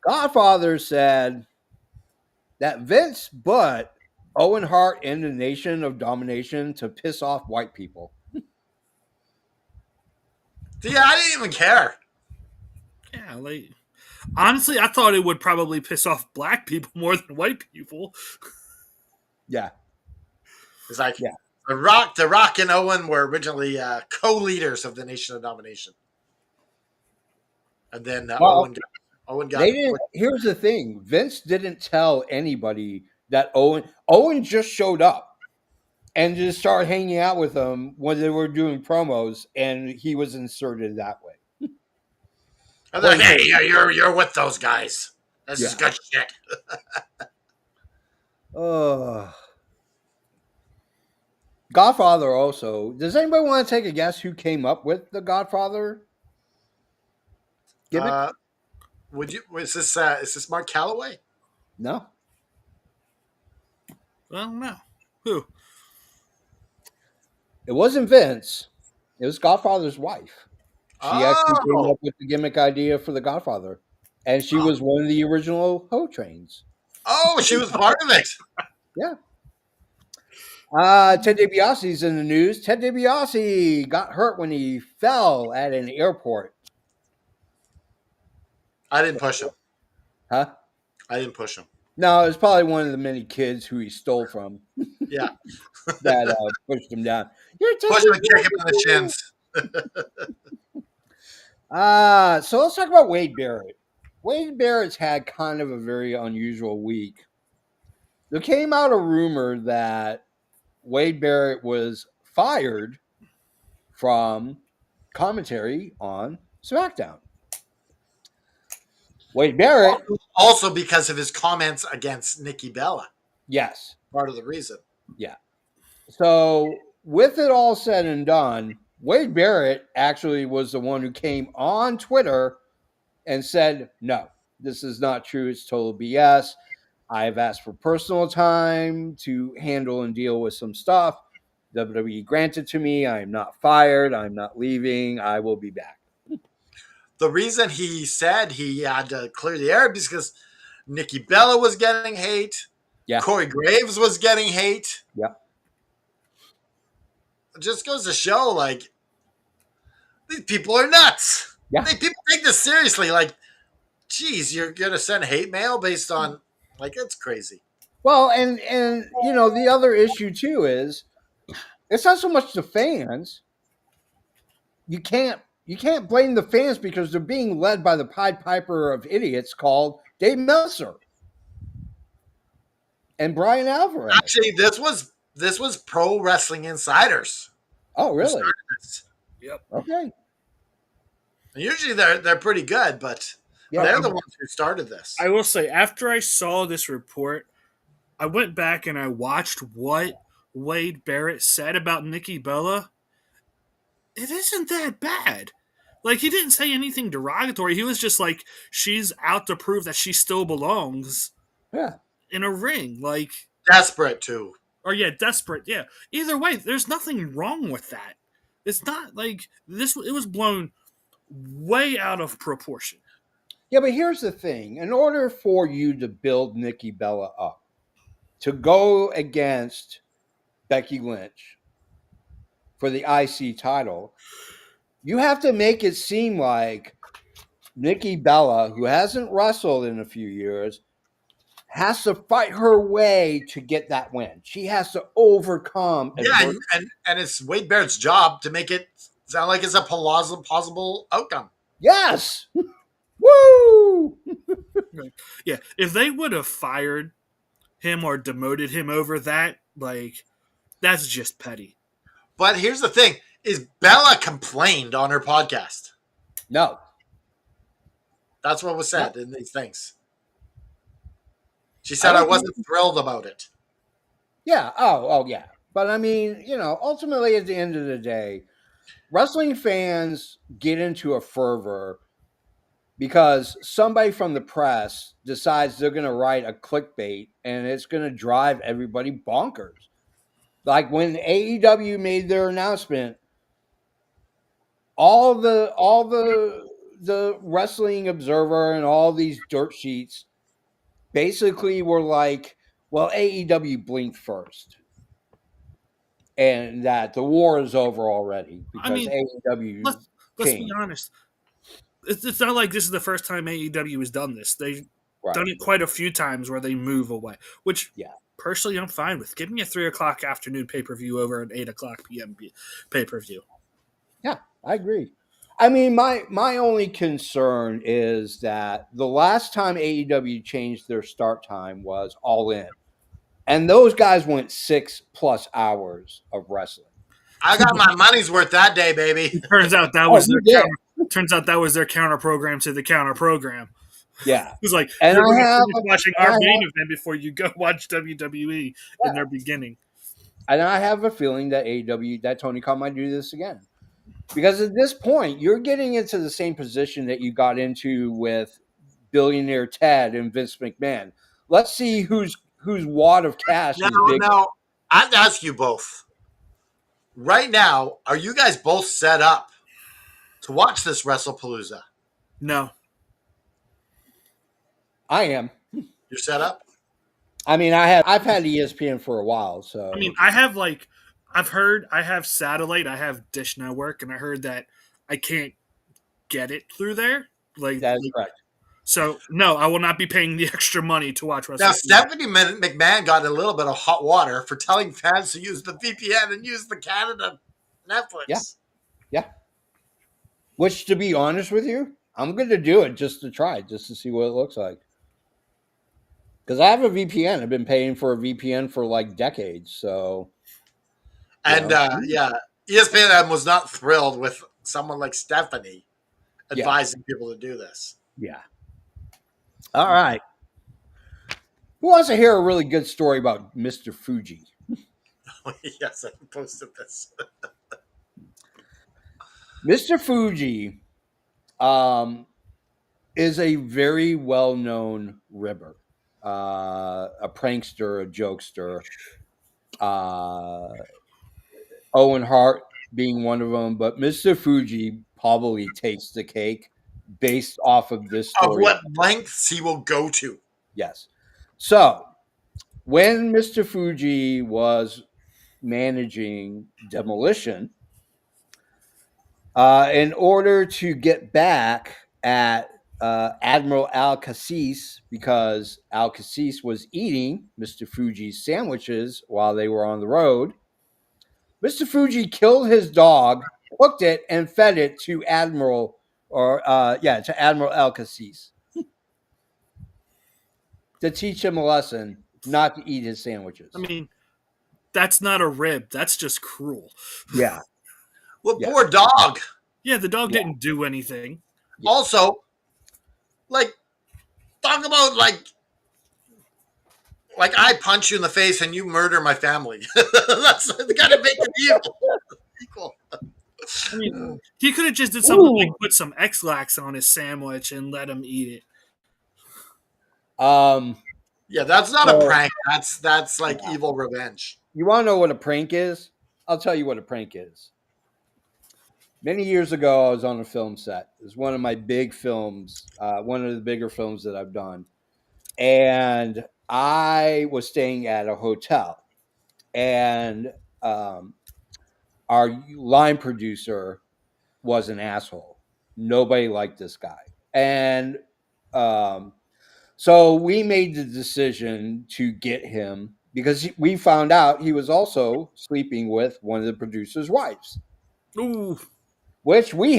Godfather said that Vince butt Owen Hart and the Nation of Domination to piss off white people. Yeah, I didn't even care. Yeah, like honestly, I thought it would probably piss off black people more than white people. Yeah. It's like Yeah. the Rock, and Owen were originally co-leaders of the Nation of Domination, and then Well, Owen got. they didn't. Here's the thing: Vince didn't tell anybody that Owen just showed up and just started hanging out with them when they were doing promos, and he was inserted that way. And they're like, hey, you're with those guys. This is Yeah. good shit. Godfather also. Does anybody want to take a guess who came up with the Godfather gimmick? Would you? Is this Mark Calloway? No. I don't know who. It wasn't Vince. It was Godfather's wife. She actually came Oh, up with the gimmick idea for the Godfather. And she was one of the original Ho Trains. oh, she was part of it. Yeah. Ted DiBiase's in the news. Ted DiBiase got hurt when he fell at an airport. I didn't push him. Huh? I didn't push him. No, it was probably one of the many kids who he stole from Yeah, that pushed him down. You're push him and kick him in the shins. So let's talk about Wade Barrett. Wade Barrett's had kind of a very unusual week. There came out a rumor that Wade Barrett was fired from commentary on SmackDown. Wade Barrett. Also because of his comments against Nikki Bella. Yes. Part of the reason. Yeah. So with it all said and done, Wade Barrett actually was the one who came on Twitter and said, no, this is not true. It's total BS. I've asked for personal time to handle and deal with some stuff. WWE granted to me. I am not fired. I'm not leaving. I will be back. The reason he said he had to clear the air is because Nikki Bella was getting hate. Yeah. Corey Graves was getting hate. Yeah. It just goes to show, like, these people are nuts. Yeah. People take this seriously. Like, geez, you're going to send hate mail based on, like, it's crazy. Well, and you know, the other issue too is it's not so much the fans. You can't blame the fans because they're being led by the Pied Piper of idiots called Dave Meltzer and Brian Alvarez. Actually, this was Pro Wrestling Insiders. Oh, really? Yep. Okay. And usually they're pretty good, but they're the ones who started this. I will say, after I saw this report, I went back and I watched what Wade Barrett said about Nikki Bella. It isn't that bad. Like, he didn't say anything derogatory. He was just like, she's out to prove that she still belongs in a ring. Like, desperate too. Or yeah, desperate. Yeah. Either way, there's nothing wrong with that. It's not like this. It was blown way out of proportion. Yeah, but here's the thing. In order for you to build Nikki Bella up, to go against Becky Lynch for the IC title, you have to make it seem like Nikki Bella, who hasn't wrestled in a few years, has to fight her way to get that win. She has to overcome. Yeah, and it's Wade Barrett's job to make it sound like it's a plausible outcome. Yes. Woo! Yeah, if they would have fired him or demoted him over that, like, that's just petty. But here's the thing: is Bella complained on her podcast? No. That's what was said in these things. She said I wasn't thrilled about it. Yeah. Oh, yeah. But I mean, you know, ultimately at the end of the day, wrestling fans get into a fervor because somebody from the press decides they're going to write a clickbait and it's going to drive everybody bonkers. Like when AEW made their announcement, all the Wrestling Observer and all these dirt sheets basically were like, Well, AEW blinked first, and that the war is over already I because mean, AEW let's be changed. honest. It's not like this is the first time AEW has done this. They've Right. done it quite a few times where they move away, which Yeah. personally I'm fine with. Give me a 3 o'clock afternoon pay per view over an 8 o'clock PM pay per view. Yeah, I agree. I mean, my only concern is that the last time AEW changed their start time was All In, and those guys went 6+ hours of wrestling. I got my money's worth that day, baby. Turns out that Oh, was you their did. counter. Turns out that was their counter program to the counter program. Yeah, It's like and you're I going to have, finish watching and our I have, main event before you go watch WWE in their beginning. and I have a feeling that AEW, that Tony Khan might do this again. Because at this point, you're getting into the same position that you got into with billionaire Ted and Vince McMahon. Let's see whose wad of cash Now, is big. now, I have to ask you both. Right now, are you guys both set up to watch this WrestlePalooza? No, I am. You're set up? I mean, I've had ESPN for a while, I mean so I have satellite, I have Dish Network, and I heard that I can't get it through there. that is correct. So no, I will not be paying the extra money to watch Now, wrestling. Stephanie McMahon got in a little bit of hot water for telling fans to use the VPN and use the Canada Yeah, Netflix. yeah. Which, to be honest with you, I'm going to do it just to try, just to see what it looks like. Because I have a VPN. I've been paying for a VPN for like decades. So, And yeah, ESPN was not thrilled with someone like Stephanie yeah, advising people to do this. yeah. All right. Who wants to hear a really good story about Mr. Fuji? Yes, I posted this. Mr. Fuji is a very well-known ribber, a prankster, a jokester. Owen Hart being one of them, but Mr. Fuji probably takes the cake based off of this Of story. what lengths he will go to. Yes. So when Mr. Fuji was managing Demolition, in order to get back at Admiral Al Cassis, because Al Cassis was eating Mr. Fuji's sandwiches while they were on the road, Mr. Fuji killed his dog, cooked it, and fed it to Admiral, to Admiral Al Cassis to teach him a lesson not to eat his sandwiches. I mean, that's not a rib. That's just cruel. Yeah, Well, yeah, poor dog. Yeah, the dog Yeah. didn't do anything. Yeah. Also, like, talk about like I punch you in the face and you murder my family. That's gotta make it equal. I mean, he could have just did something like put some X-Lax on his sandwich and let him eat it. Yeah, that's not So- a prank. That's like evil revenge. You want to know what a prank is? I'll tell you what a prank is. Many years ago, I was on a film set. It was one of my big films, one of the bigger films that I've done. And I was staying at a hotel. And our line producer was an asshole. Nobody liked this guy. And so we made the decision to get him because we found out he was also sleeping with one of the producer's wives, Ooh, which he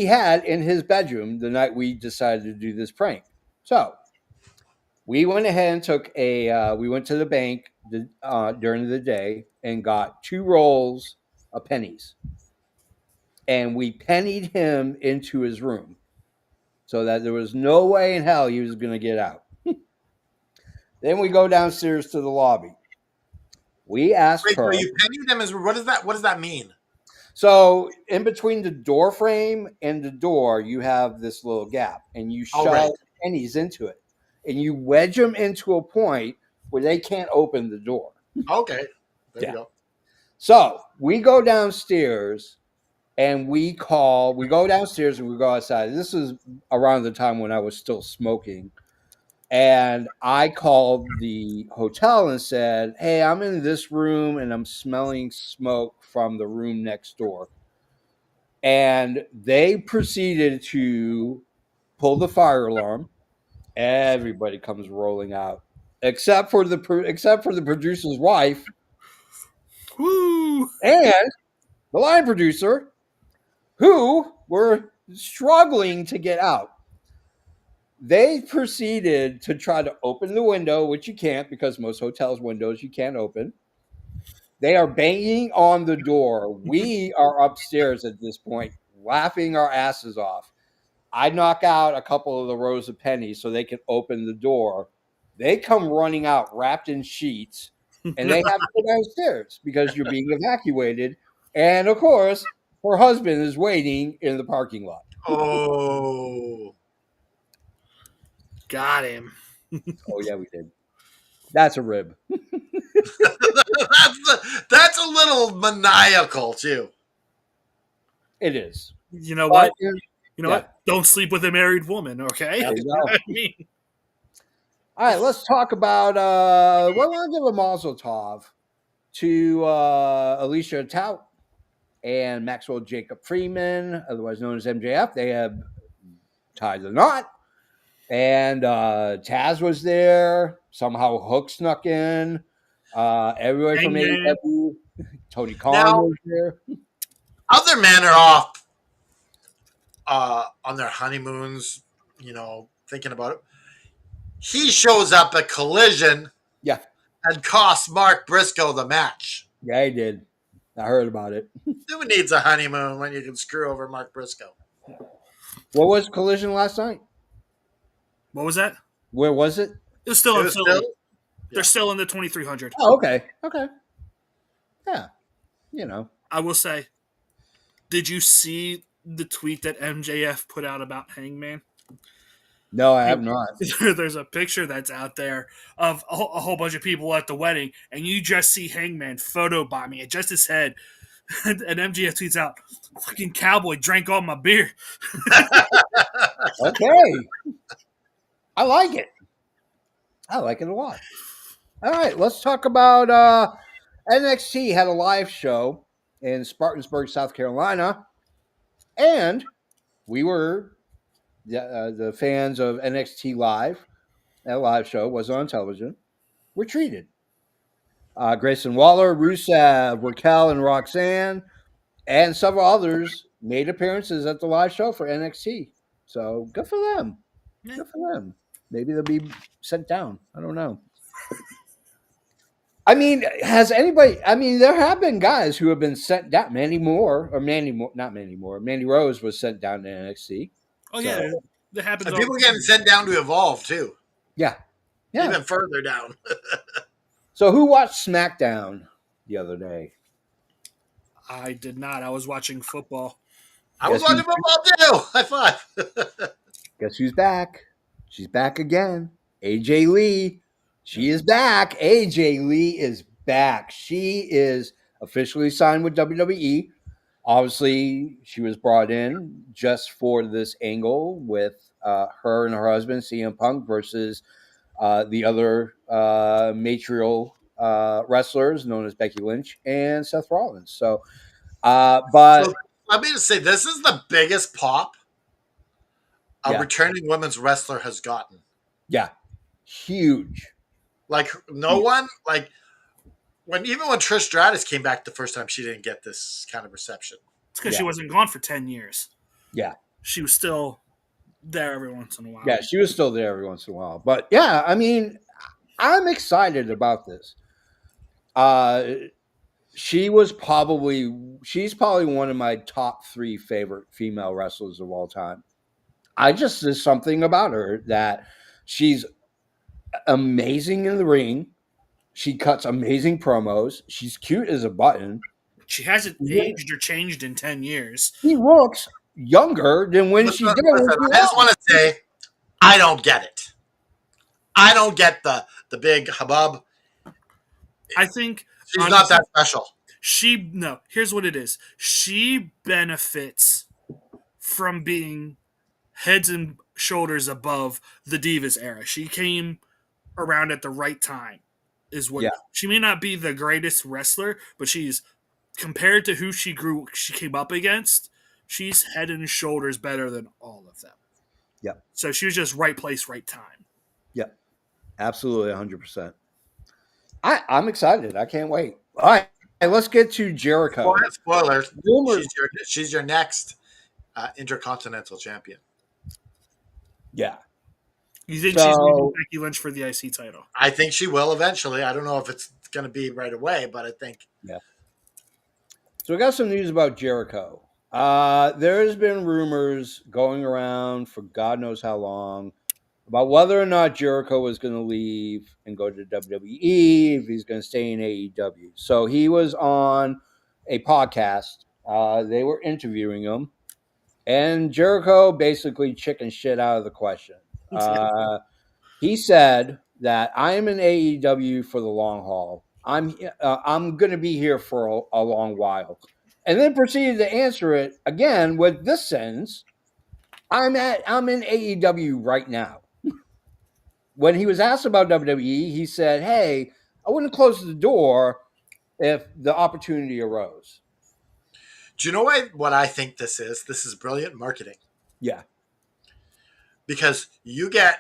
had in his bedroom the night we decided to do this prank. So we went ahead and took we went to the bank during the day and got 2 rolls of pennies. And we pennied him into his room so that there was no way in hell he was going to get out. Then we go downstairs to the lobby. We asked Wait, her. so you penny them is what is that? What does that mean? So in between the door frame and the door, you have this little gap, and you shove right. pennies into it, and you wedge them into a point where they can't open the door. Okay, there Yeah. you go. So we go downstairs and we go downstairs and we go outside. This is around the time when I was still smoking. And I called the hotel and said, "Hey, I'm in this room and I'm smelling smoke from the room next door." And they proceeded to pull the fire alarm. Everybody comes rolling out, except for the producer's wife Woo! and the line producer, who were struggling to get out. They proceeded to try to open the window, which you can't because most hotels' windows you can't open. They are banging on the door. We are upstairs at this point, laughing our asses off. I knock out a couple of the rows of pennies so they can open the door. They come running out wrapped in sheets, and they have to go downstairs because you're being evacuated. And of course, her husband is waiting in the parking lot. Oh. Got him. Oh yeah, we did. That's a rib. That's a little maniacal too. It is. You know But what? You know yeah. what? Don't sleep with a married woman, okay? There you go. I mean, All right, let's talk about. Well, we'll give a mazel tov to Alicia Tout and Maxwell Jacob Freeman, otherwise known as MJF. They have tied the knot, and Taz was there. Somehow Hook snuck in. Everybody from Hangman. AEW. Tony Khan Now- was there. Other men are off on their honeymoons, thinking about it. He shows up at Collision Yeah, and costs Mark Briscoe the match. yeah, he did. I heard about it. Who needs a honeymoon when you can screw over Mark Briscoe? What was Collision last night? What was that? Where was it? It was still It in was Philly. still- They're still in the 2300. Oh, okay. Okay. Yeah. You know. I will say, did you see the tweet that MJF put out about Hangman? No, I have not. There's a picture that's out there of a whole bunch of people at the wedding, and you just see Hangman photobombing it, just his head. And MJF tweets out, "Fucking cowboy drank all my beer." Okay. I like it. I like it a lot. All right, let's talk about NXT had a live show in Spartansburg, South Carolina, and we were the fans of NXT Live. That live show was on television. Were treated. Grayson Waller, Rusev, Raquel, and Roxanne, and several others made appearances at the live show for NXT. So good for them. Good for them. Maybe they'll be sent down. I don't know. I mean, has anybody? I mean, there have been guys who have been sent down. Mandy Rose was sent down to NXT. Oh yeah, that happens. And all people the getting time. sent down to Evolve too, Yeah. even further down. So who watched SmackDown the other day? I did not. I was watching football. I was Guess watching football too. High five. Guess who's back? She's back again. AJ Lee. She is back. AJ Lee is back. She is officially signed with WWE. Obviously, she was brought in just for this angle with her and her husband, CM Punk, versus the other matrial wrestlers known as Becky Lynch and Seth Rollins. So, but So, let me just say, this is the biggest pop a Yeah. returning women's wrestler has gotten. yeah, huge. Like no one, like when Trish Stratus came back the first time, she didn't get this kind of reception. It's because she Yeah. wasn't gone for 10 years. Yeah. She was still there every once in a while. Yeah, she was still there every once in a while. But yeah, I mean, I'm excited about this. She's probably one of my top 3 favorite female wrestlers of all time. There's something about her that she's amazing in the ring. She cuts amazing promos. She's cute as a button. She hasn't Yeah. aged or changed in 10 years. She looks younger than when she did. Listen, I just want to say, I don't get it. I don't get the big hubbub. I think She's not that special. here's what it is. She benefits from being heads and shoulders above the Divas era. She came around at the right time. Is what Yeah. she may not be the greatest wrestler, but she's compared to who she came up against, she's head and shoulders better than all of them. Yep. So she was just right place, right time. Yep. Absolutely 100%. I'm excited. I can't wait. All right. Let's get to Jericho. Spoilers. Rumors. She's your next Intercontinental Champion. Yeah. You think she's going to be Becky Lynch for the IC title? I think she will eventually. I don't know if it's going to be right away, but I think. Yeah. So we got some news about Jericho. There's been rumors going around for God knows how long about whether or not Jericho was going to leave and go to WWE, if he's going to stay in AEW. So he was on a podcast. They were interviewing him, and Jericho basically chicken shit out of the question. He said that I am in AEW for the long haul. I'm going to be here for a long while, and then proceeded to answer it again with this sentence: I'm in AEW right now. When he was asked about WWE, he said, "Hey, I wouldn't close the door if the opportunity arose." Do you know what I think this is? This is brilliant marketing. Yeah. Because you get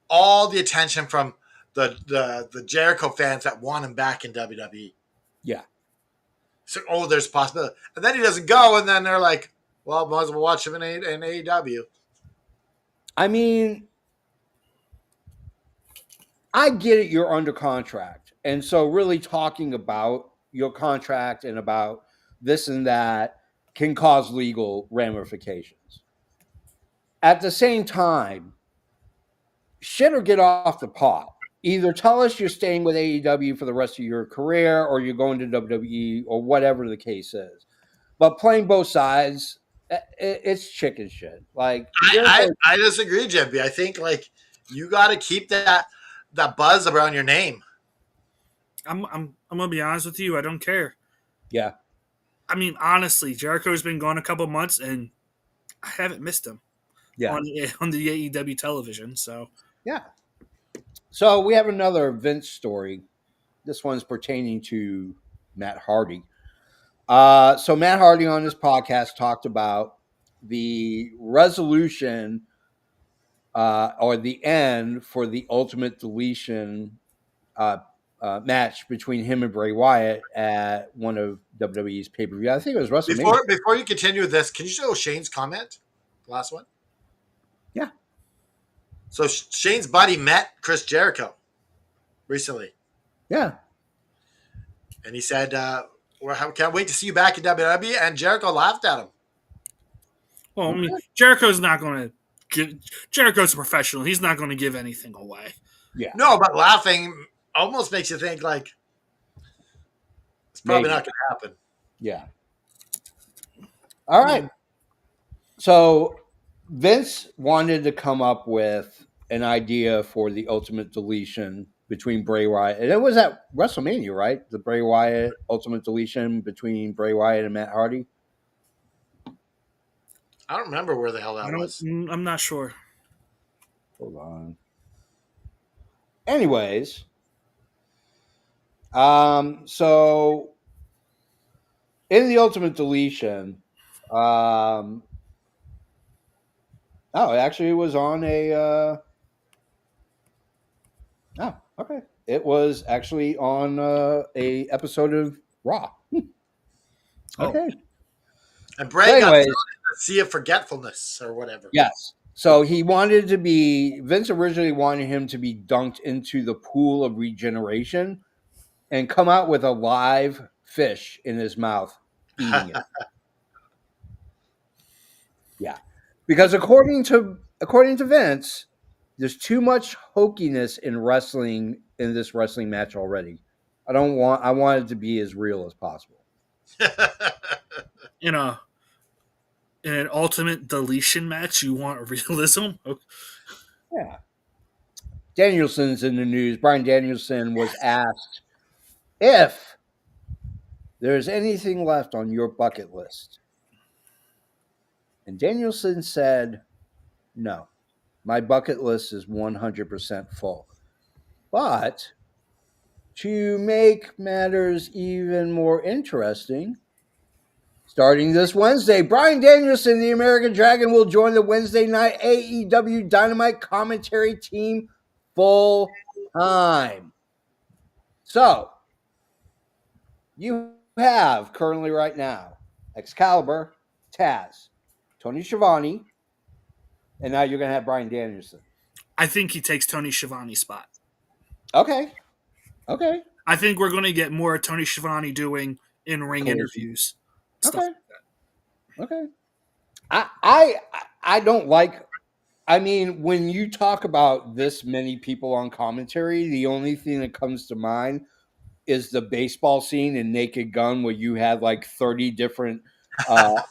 all the attention from the Jericho fans that want him back in WWE. Yeah. So, there's a possibility. And then he doesn't go, and then they're like, well, might as well watch him in AEW. I mean, I get it. You're under contract. And so really talking about your contract and about this and that can cause legal ramifications. At the same time, shit or get off the pot. Either tell us you're staying with AEW for the rest of your career or you're going to WWE or whatever the case is. But playing both sides, it's chicken shit. Like I disagree, Jimby. I think like you got to keep that buzz around your name. I'm gonna be honest with you. I don't care. Yeah. I mean, honestly, Jericho's been gone a couple months, and I haven't missed him. Yeah. On the AEW television. So yeah. So we have another Vince story. This one's pertaining to Matt Hardy. So Matt Hardy on his podcast talked about the resolution or the end for the Ultimate Deletion match between him and Bray Wyatt at one of WWE's pay-per-view. I think it was WrestleMania. Before you continue with this, can you show Shane's comment? The last one? Yeah. So Shane's buddy met Chris Jericho recently. Yeah. And he said, can't wait to see you back in WWE. And Jericho laughed at him. Well, I mean, Jericho's not going to give. Jericho's a professional. He's not going to give anything away. Yeah. No, but laughing almost makes you think like it's probably not going to happen. Yeah. All right. So Vince wanted to come up with an idea for the Ultimate Deletion between Bray Wyatt, and it was at WrestleMania, right? The Bray Wyatt Ultimate Deletion between Bray Wyatt and Matt Hardy. I don't remember where the hell that was. I'm not sure. Hold on. Anyways, so in the Ultimate Deletion, oh, actually, it was on a. Oh, okay. It was actually on a episode of Raw. Okay. And Bray got thrown in the Sea of Forgetfulness or whatever. Yes. So he wanted to be. Vince originally wanted him to be dunked into the pool of regeneration and come out with a live fish in his mouth eating it. Yeah. Because according to Vince, there's too much hokiness in wrestling in this wrestling match already. I want it to be as real as possible. In an Ultimate Deletion match, you want realism? Okay. Yeah. Danielson's in the news. Bryan Danielson was asked if there's anything left on your bucket list. And Danielson said, No. My bucket list is 100% full. But to make matters even more interesting, starting this Wednesday, Bryan Danielson, the American Dragon, will join the Wednesday night AEW Dynamite commentary team full time. So, you have currently right now Excalibur, Taz, Tony Schiavone, and now you're going to have Bryan Danielson. I think he takes Tony Schiavone's spot. Okay. Okay. I think we're going to get more Tony Schiavone doing in-ring Cool. interviews. Stuff Okay. like that. Okay. I don't like. I mean, when you talk about this many people on commentary, the only thing that comes to mind is the baseball scene in Naked Gun, where you had like 30 different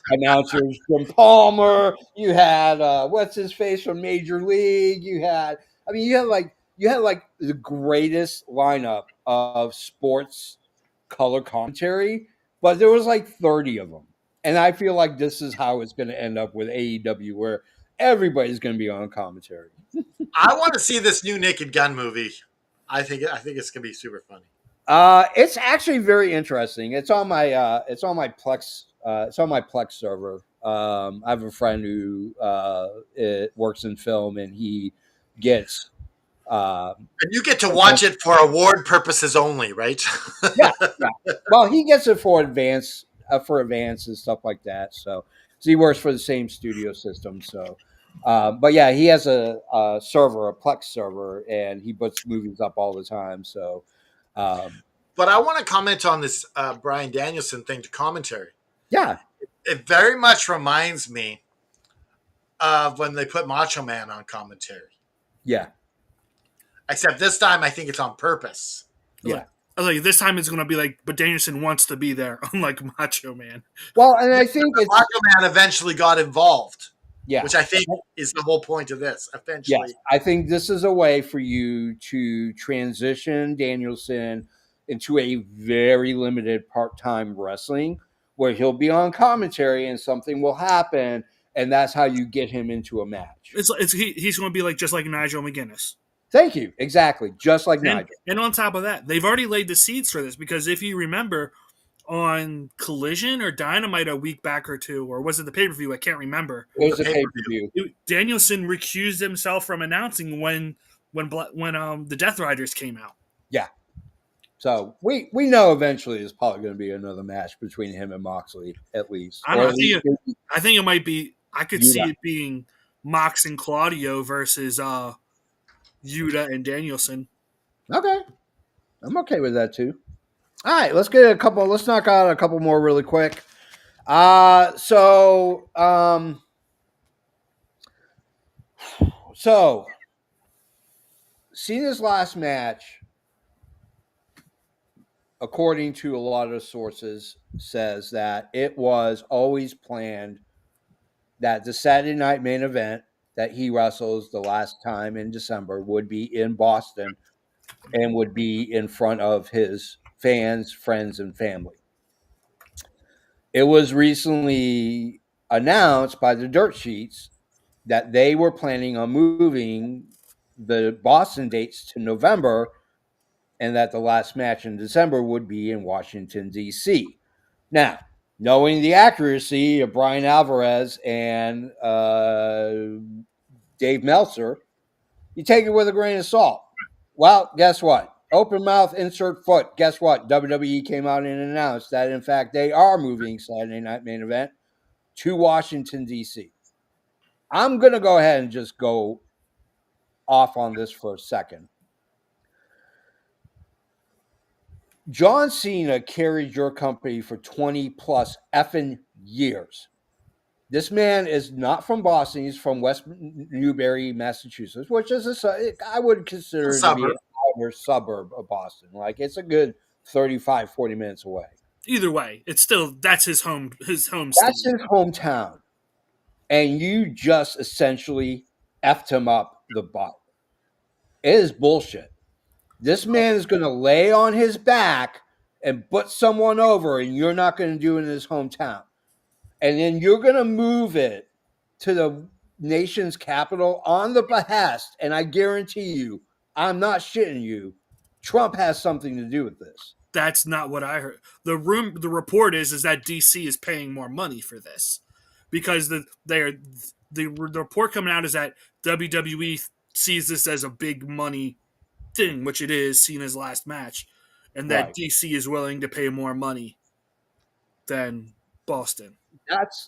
announcers. Jim Palmer. You had what's his face from Major League. You had. I mean, you had like the greatest lineup of sports color commentary, but there was like 30 of them. And I feel like this is how it's going to end up with AEW, where everybody's going to be on commentary. I want to see this new Naked Gun movie. I think it's gonna be super funny. It's actually very interesting. It's on my Plex server. I have a friend who works in film, and he gets And you get to watch it for award purposes only, right? yeah. Well, he gets it for advance and stuff like that. So he works for the same studio system. So, but yeah, he has a server, a Plex server, and he puts movies up all the time. So, But I want to comment on this Bryan Danielson thing to commentary. yeah, It very much reminds me of when they put Macho Man on commentary. yeah, Except this time, I think it's on purpose. yeah. I was like, this time it's going to be like, but Danielson wants to be there, unlike Macho Man. Well, and I think it's Macho Man eventually got involved, yeah, which I think is the whole point of this. Eventually, yes. I think this is a way for you to transition Danielson into a very limited part-time wrestling, where he'll be on commentary and something will happen, and that's how you get him into a match. He's going to be like just like Nigel McGuinness. Thank you. Exactly. Just like Nigel. And on top of that, they've already laid the seeds for this, because if you remember on Collision or Dynamite a week back or two, or was it the pay-per-view? I can't remember. It was a pay-per-view. Danielson recused himself from announcing when the Death Riders came out. Yeah. So we know eventually there's probably going to be another match between him and Moxley, at least. I think it might be. I could see it being Mox and Claudio versus Yuta and Danielson. Okay. I'm okay with that too. All right, let's knock out a couple more really quick. So Cena's last match, according to a lot of sources, says that it was always planned that the Saturday night main event that he wrestles the last time in December would be in Boston and would be in front of his fans, friends, and family. It was recently announced by the Dirt Sheets that they were planning on moving the Boston dates to November, and that the last match in December would be in Washington, D.C. Now, knowing the accuracy of Brian Alvarez and Dave Meltzer, you take it with a grain of salt. Well, guess what? Open mouth, insert foot. Guess what? WWE came out and announced that, in fact, they are moving Saturday Night Main Event to Washington, D.C. I'm going to go ahead and just go off on this for a second. John Cena carried your company for 20 plus effing years. This man is not from Boston. He's from West Newbury, Massachusetts, which is I would consider to be an outer suburb of Boston. Like, it's a good 35, 40 minutes away. Either way, it's still, that's his home. That's his hometown. And you just essentially effed him up the butt. It is bullshit. This man is going to lay on his back and put someone over, and you're not going to do it in his hometown. And then you're going to move it to the nation's capital on the behest, and I guarantee you, I'm not shitting you, Trump has something to do with this. That's not what I heard. The report is that DC is paying more money for this because the report coming out is that WWE sees this as a big money thing, which it is, seen as last match, and that Right. DC is willing to pay more money than Boston.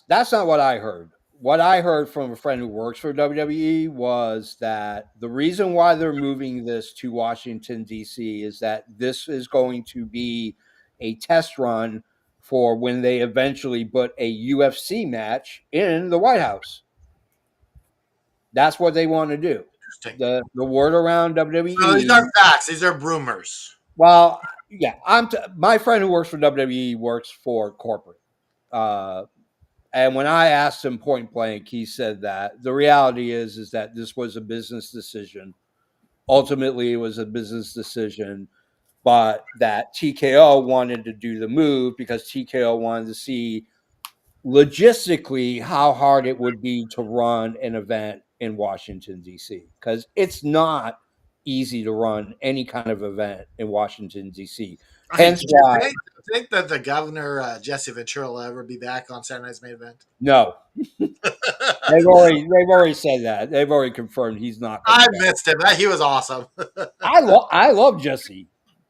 That's not what I heard. What I heard from a friend who works for WWE was that the reason why they're moving this to Washington D.C. is that this is going to be a test run for when they eventually put a UFC match in the White House. That's what they want to do. Interesting. The word around So WWE. these are facts. These are rumors. Well, yeah, my friend who works for WWE works for corporate. And when I asked him point blank, he said that the reality is that this was a business decision. Ultimately, it was a business decision, but that TKO wanted to do the move because TKO wanted to see logistically how hard it would be to run an event in Washington, D.C. Because it's not easy to run any kind of event in Washington, D.C. Hence Do why, you think that the governor, Jesse Ventura, will ever be back on Saturday Night's Main Event? no, they've already said that. They've already confirmed he's not coming I back. missed him. He was awesome. I love Jesse,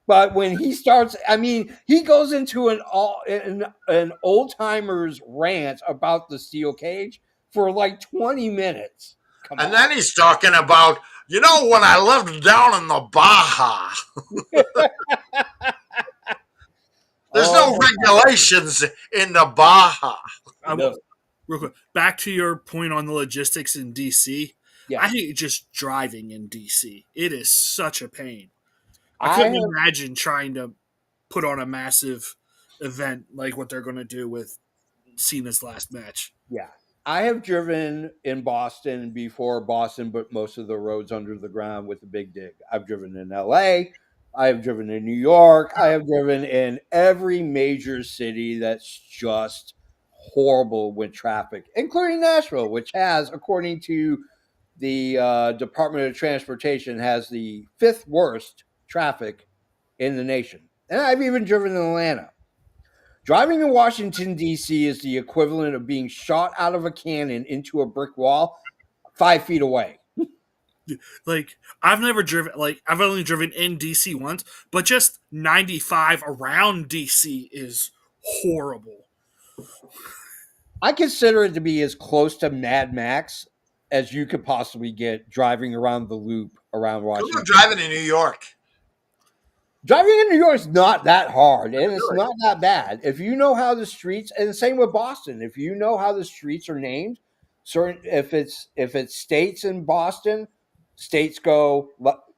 but when he starts, I mean, he goes into an old timers rant about the steel cage for like 20 minutes. Come And on. then he's talking about, when I lived down in the Baja, there's no regulations in the Baja. No. Real quick, back to your point on the logistics in DC. Yeah. I hate just driving in DC. It is such a pain. I I couldn't have, imagine trying to put on a massive event like what they're going to do with Cena's last match. yeah. I have driven in Boston before Boston, but most of the roads under the ground with the big dig. I've driven in LA. I have driven in New York. I have driven in every major city that's just horrible with traffic, including Nashville, which has, according to the Department of Transportation, has the fifth worst traffic in the nation. And I've even driven in Atlanta. Driving in Washington, D.C. is the equivalent of being shot out of a cannon into a brick wall 5 feet away. Like I've only driven in DC once, but just 95 around DC is horrible. I consider it to be as close to Mad Max as you could possibly get driving around the loop around Who Washington. was driving in New York? Driving in New York is not that hard, and it's Really? not that bad. If you know how the streets, and the same with Boston, if you know how the streets are named, certain if it's states in Boston, states go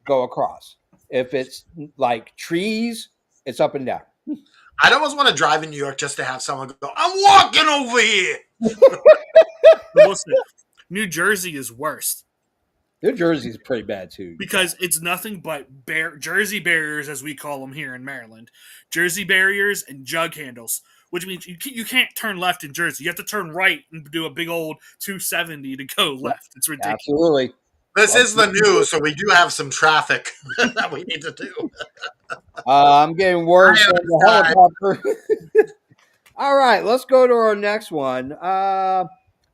across. If it's like trees, it's up and down. I'd almost want to drive in New York just to have someone go, I'm walking over here. Listen, New Jersey is worse New Jersey is pretty bad too. because it's nothing but Jersey barriers, as we call them here in Maryland. Jersey barriers and jug handles, which means you can't turn left in Jersey. You have to turn right and do a big old 270 to go left. It's ridiculous. Absolutely. This is the news, so we do have some traffic that we need to do. I'm getting word I am from the sorry. helicopter. All right, let's go to our next one.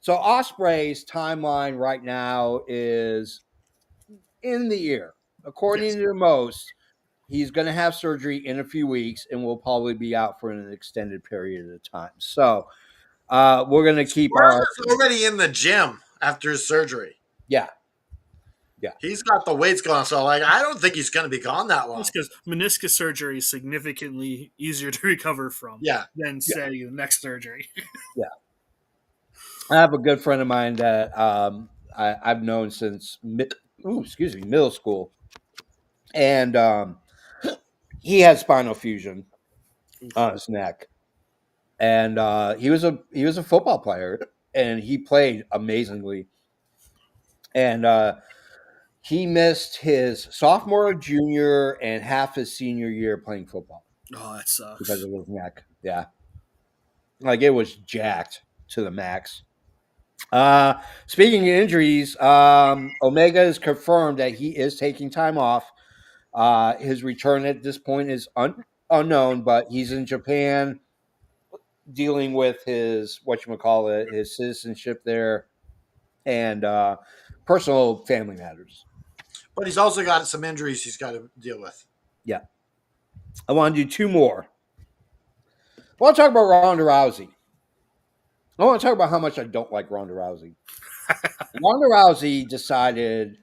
So Osprey's timeline right now is in the ear. According to most, he's going to have surgery in a few weeks and will probably be out for an extended period of time. So we're going to keep our He's already in the gym after his surgery. yeah. He's got the weights going, so I don't think he's going to be gone that long. That's because meniscus surgery is significantly easier to recover from than, say, the next surgery. Yeah. I have a good friend of mine that I've known since middle school, and he had spinal fusion on his neck, and he was a football player, and he played amazingly, and he missed his sophomore, junior, and half his senior year playing football Oh, that sucks. because of his neck. Yeah, like it was jacked to the max. Speaking of injuries, Omega has confirmed that he is taking time off. His return at this point is unknown, but he's in Japan dealing with his his citizenship there, and personal family matters. But he's also got some injuries he's got to deal with. Yeah, I want to do two more. I want to talk about Ronda Rousey. I want to talk about how much I don't like Ronda Rousey. Ronda Rousey decided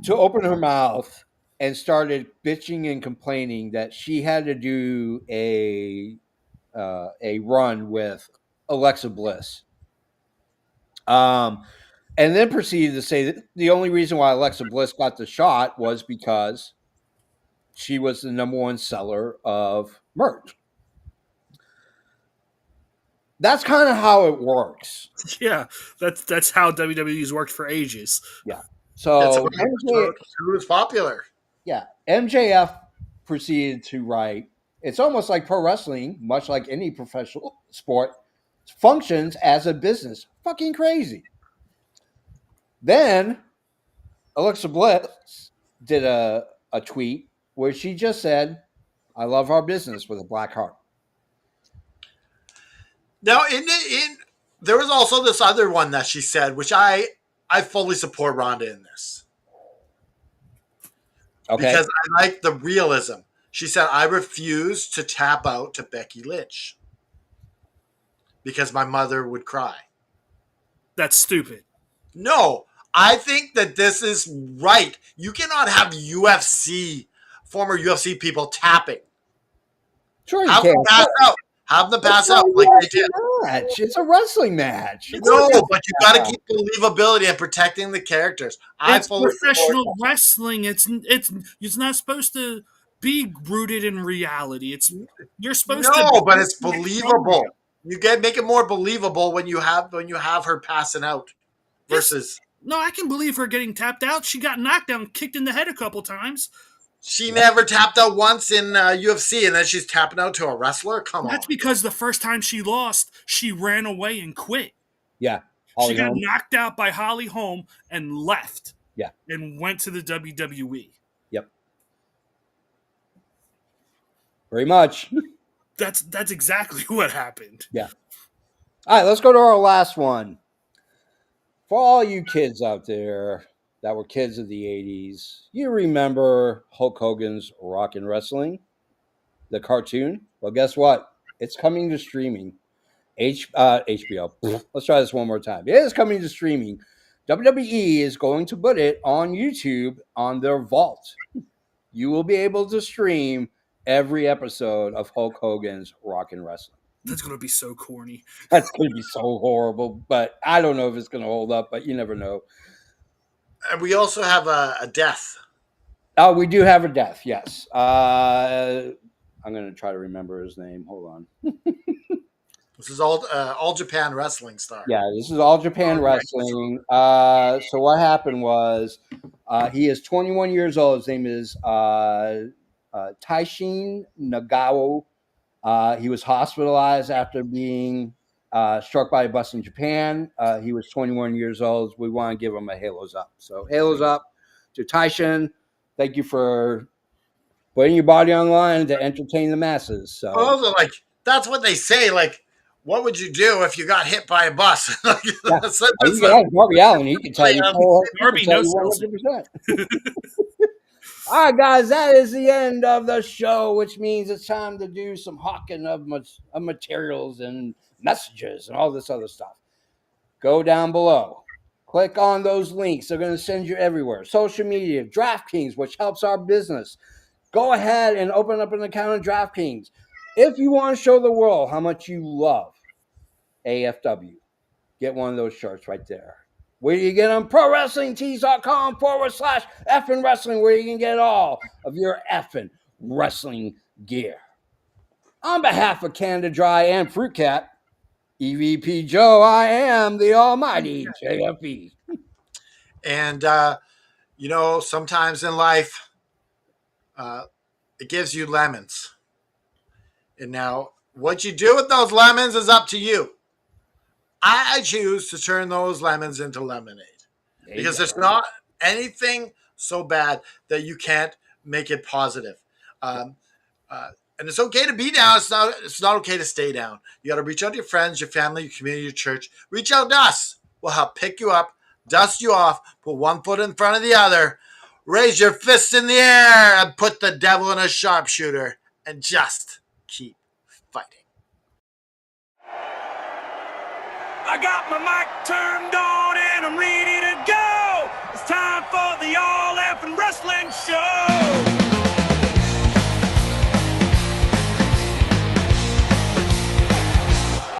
to open her mouth and started bitching and complaining that she had to do a run with Alexa Bliss. And then proceeded to say that the only reason why Alexa Bliss got the shot was because she was the number one seller of merch. That's kind of how it works. Yeah, that's how WWE's worked for ages. Yeah. It's So about who is popular. MJF proceeded to write, it's almost like pro wrestling, much like any professional sport, functions as a business. Fucking crazy. Then Alexa Bliss did a tweet where she just said, I love our business with a black heart. Now, there was also this other one that she said, which I fully support Ronda in this. Okay. Because I like the realism. She said, I refuse to tap out to Becky Lynch because my mother would cry. That's stupid. No, I think that this is right. You cannot have former UFC people tapping. Sure, you Have can. them pass out. Have them pass out like they did. Match. It's a wrestling match. No, but you got to keep believability and protecting the characters. It's professional wrestling. It's not supposed to be rooted in reality. You're supposed to. No, but it's believable. You make it more believable when you have her passing out versus. No, I can believe her getting tapped out. She got knocked down, kicked in the head a couple times. She never tapped out once in UFC, and then she's tapping out to a wrestler? Come on. That's because the first time she lost, she ran away and quit. Yeah. She got knocked out by Holly Holm and left. Yeah. And went to the WWE. Yep. Very much. That's exactly what happened. Yeah. All right, let's go to our last one. For all you kids out there that were kids of the 80s, you remember Hulk Hogan's Rockin' Wrestling, the cartoon? Well, guess what? It's coming to streaming. HBO. Let's try this one more time. It is coming to streaming. WWE is going to put it on YouTube on their vault. You will be able to stream every episode of Hulk Hogan's Rockin' Wrestling. That's going to be so corny. That's going to be so horrible, but I don't know if it's going to hold up, but you never know. And we also have a death. Oh, we do have a death, yes. I'm going to try to remember his name. Hold on. This is all Japan wrestling star. Yeah, this is All Japan Wrestling. So what happened was he is 21 years old. His name is Taishin Nagao. He was hospitalized after being struck by a bus in Japan. He was 21 years old. We want to give him a halos up. So halos up to Taishin. Thank you for putting your body online to entertain the masses. So also, that's what they say. What would you do if you got hit by a bus? Darby Allin, he can tell you. Darby knows 100%. All right, guys, that is the end of the show, which means it's time to do some hawking of materials and messages and all this other stuff. Go down below. Click on those links. They're going to send you everywhere. Social media, DraftKings, which helps our business. Go ahead and open up an account on DraftKings. If you want to show the world how much you love AFW, get one of those shirts right there. Where do you get them? ProWrestlingTees.com/effing wrestling, where you can get all of your effing wrestling gear. On behalf of Canada Dry and Fruit Cat, EVP Joe, I am the almighty JFE. And, sometimes in life, it gives you lemons. And now, what you do with those lemons is up to you. I choose to turn those lemons into lemonade There you because go. there's not anything so bad that you can't make it positive. Um, and it's okay to be down. It's not okay to stay down. You got to reach out to your friends, your family, your community, your church. Reach out to us. We'll help pick you up, dust you off, put one foot in front of the other, raise your fists in the air, and put the devil in a sharpshooter, and just keep fighting. I got my mic turned on and I'm ready to go. It's time for the All Effing Wrestling Show.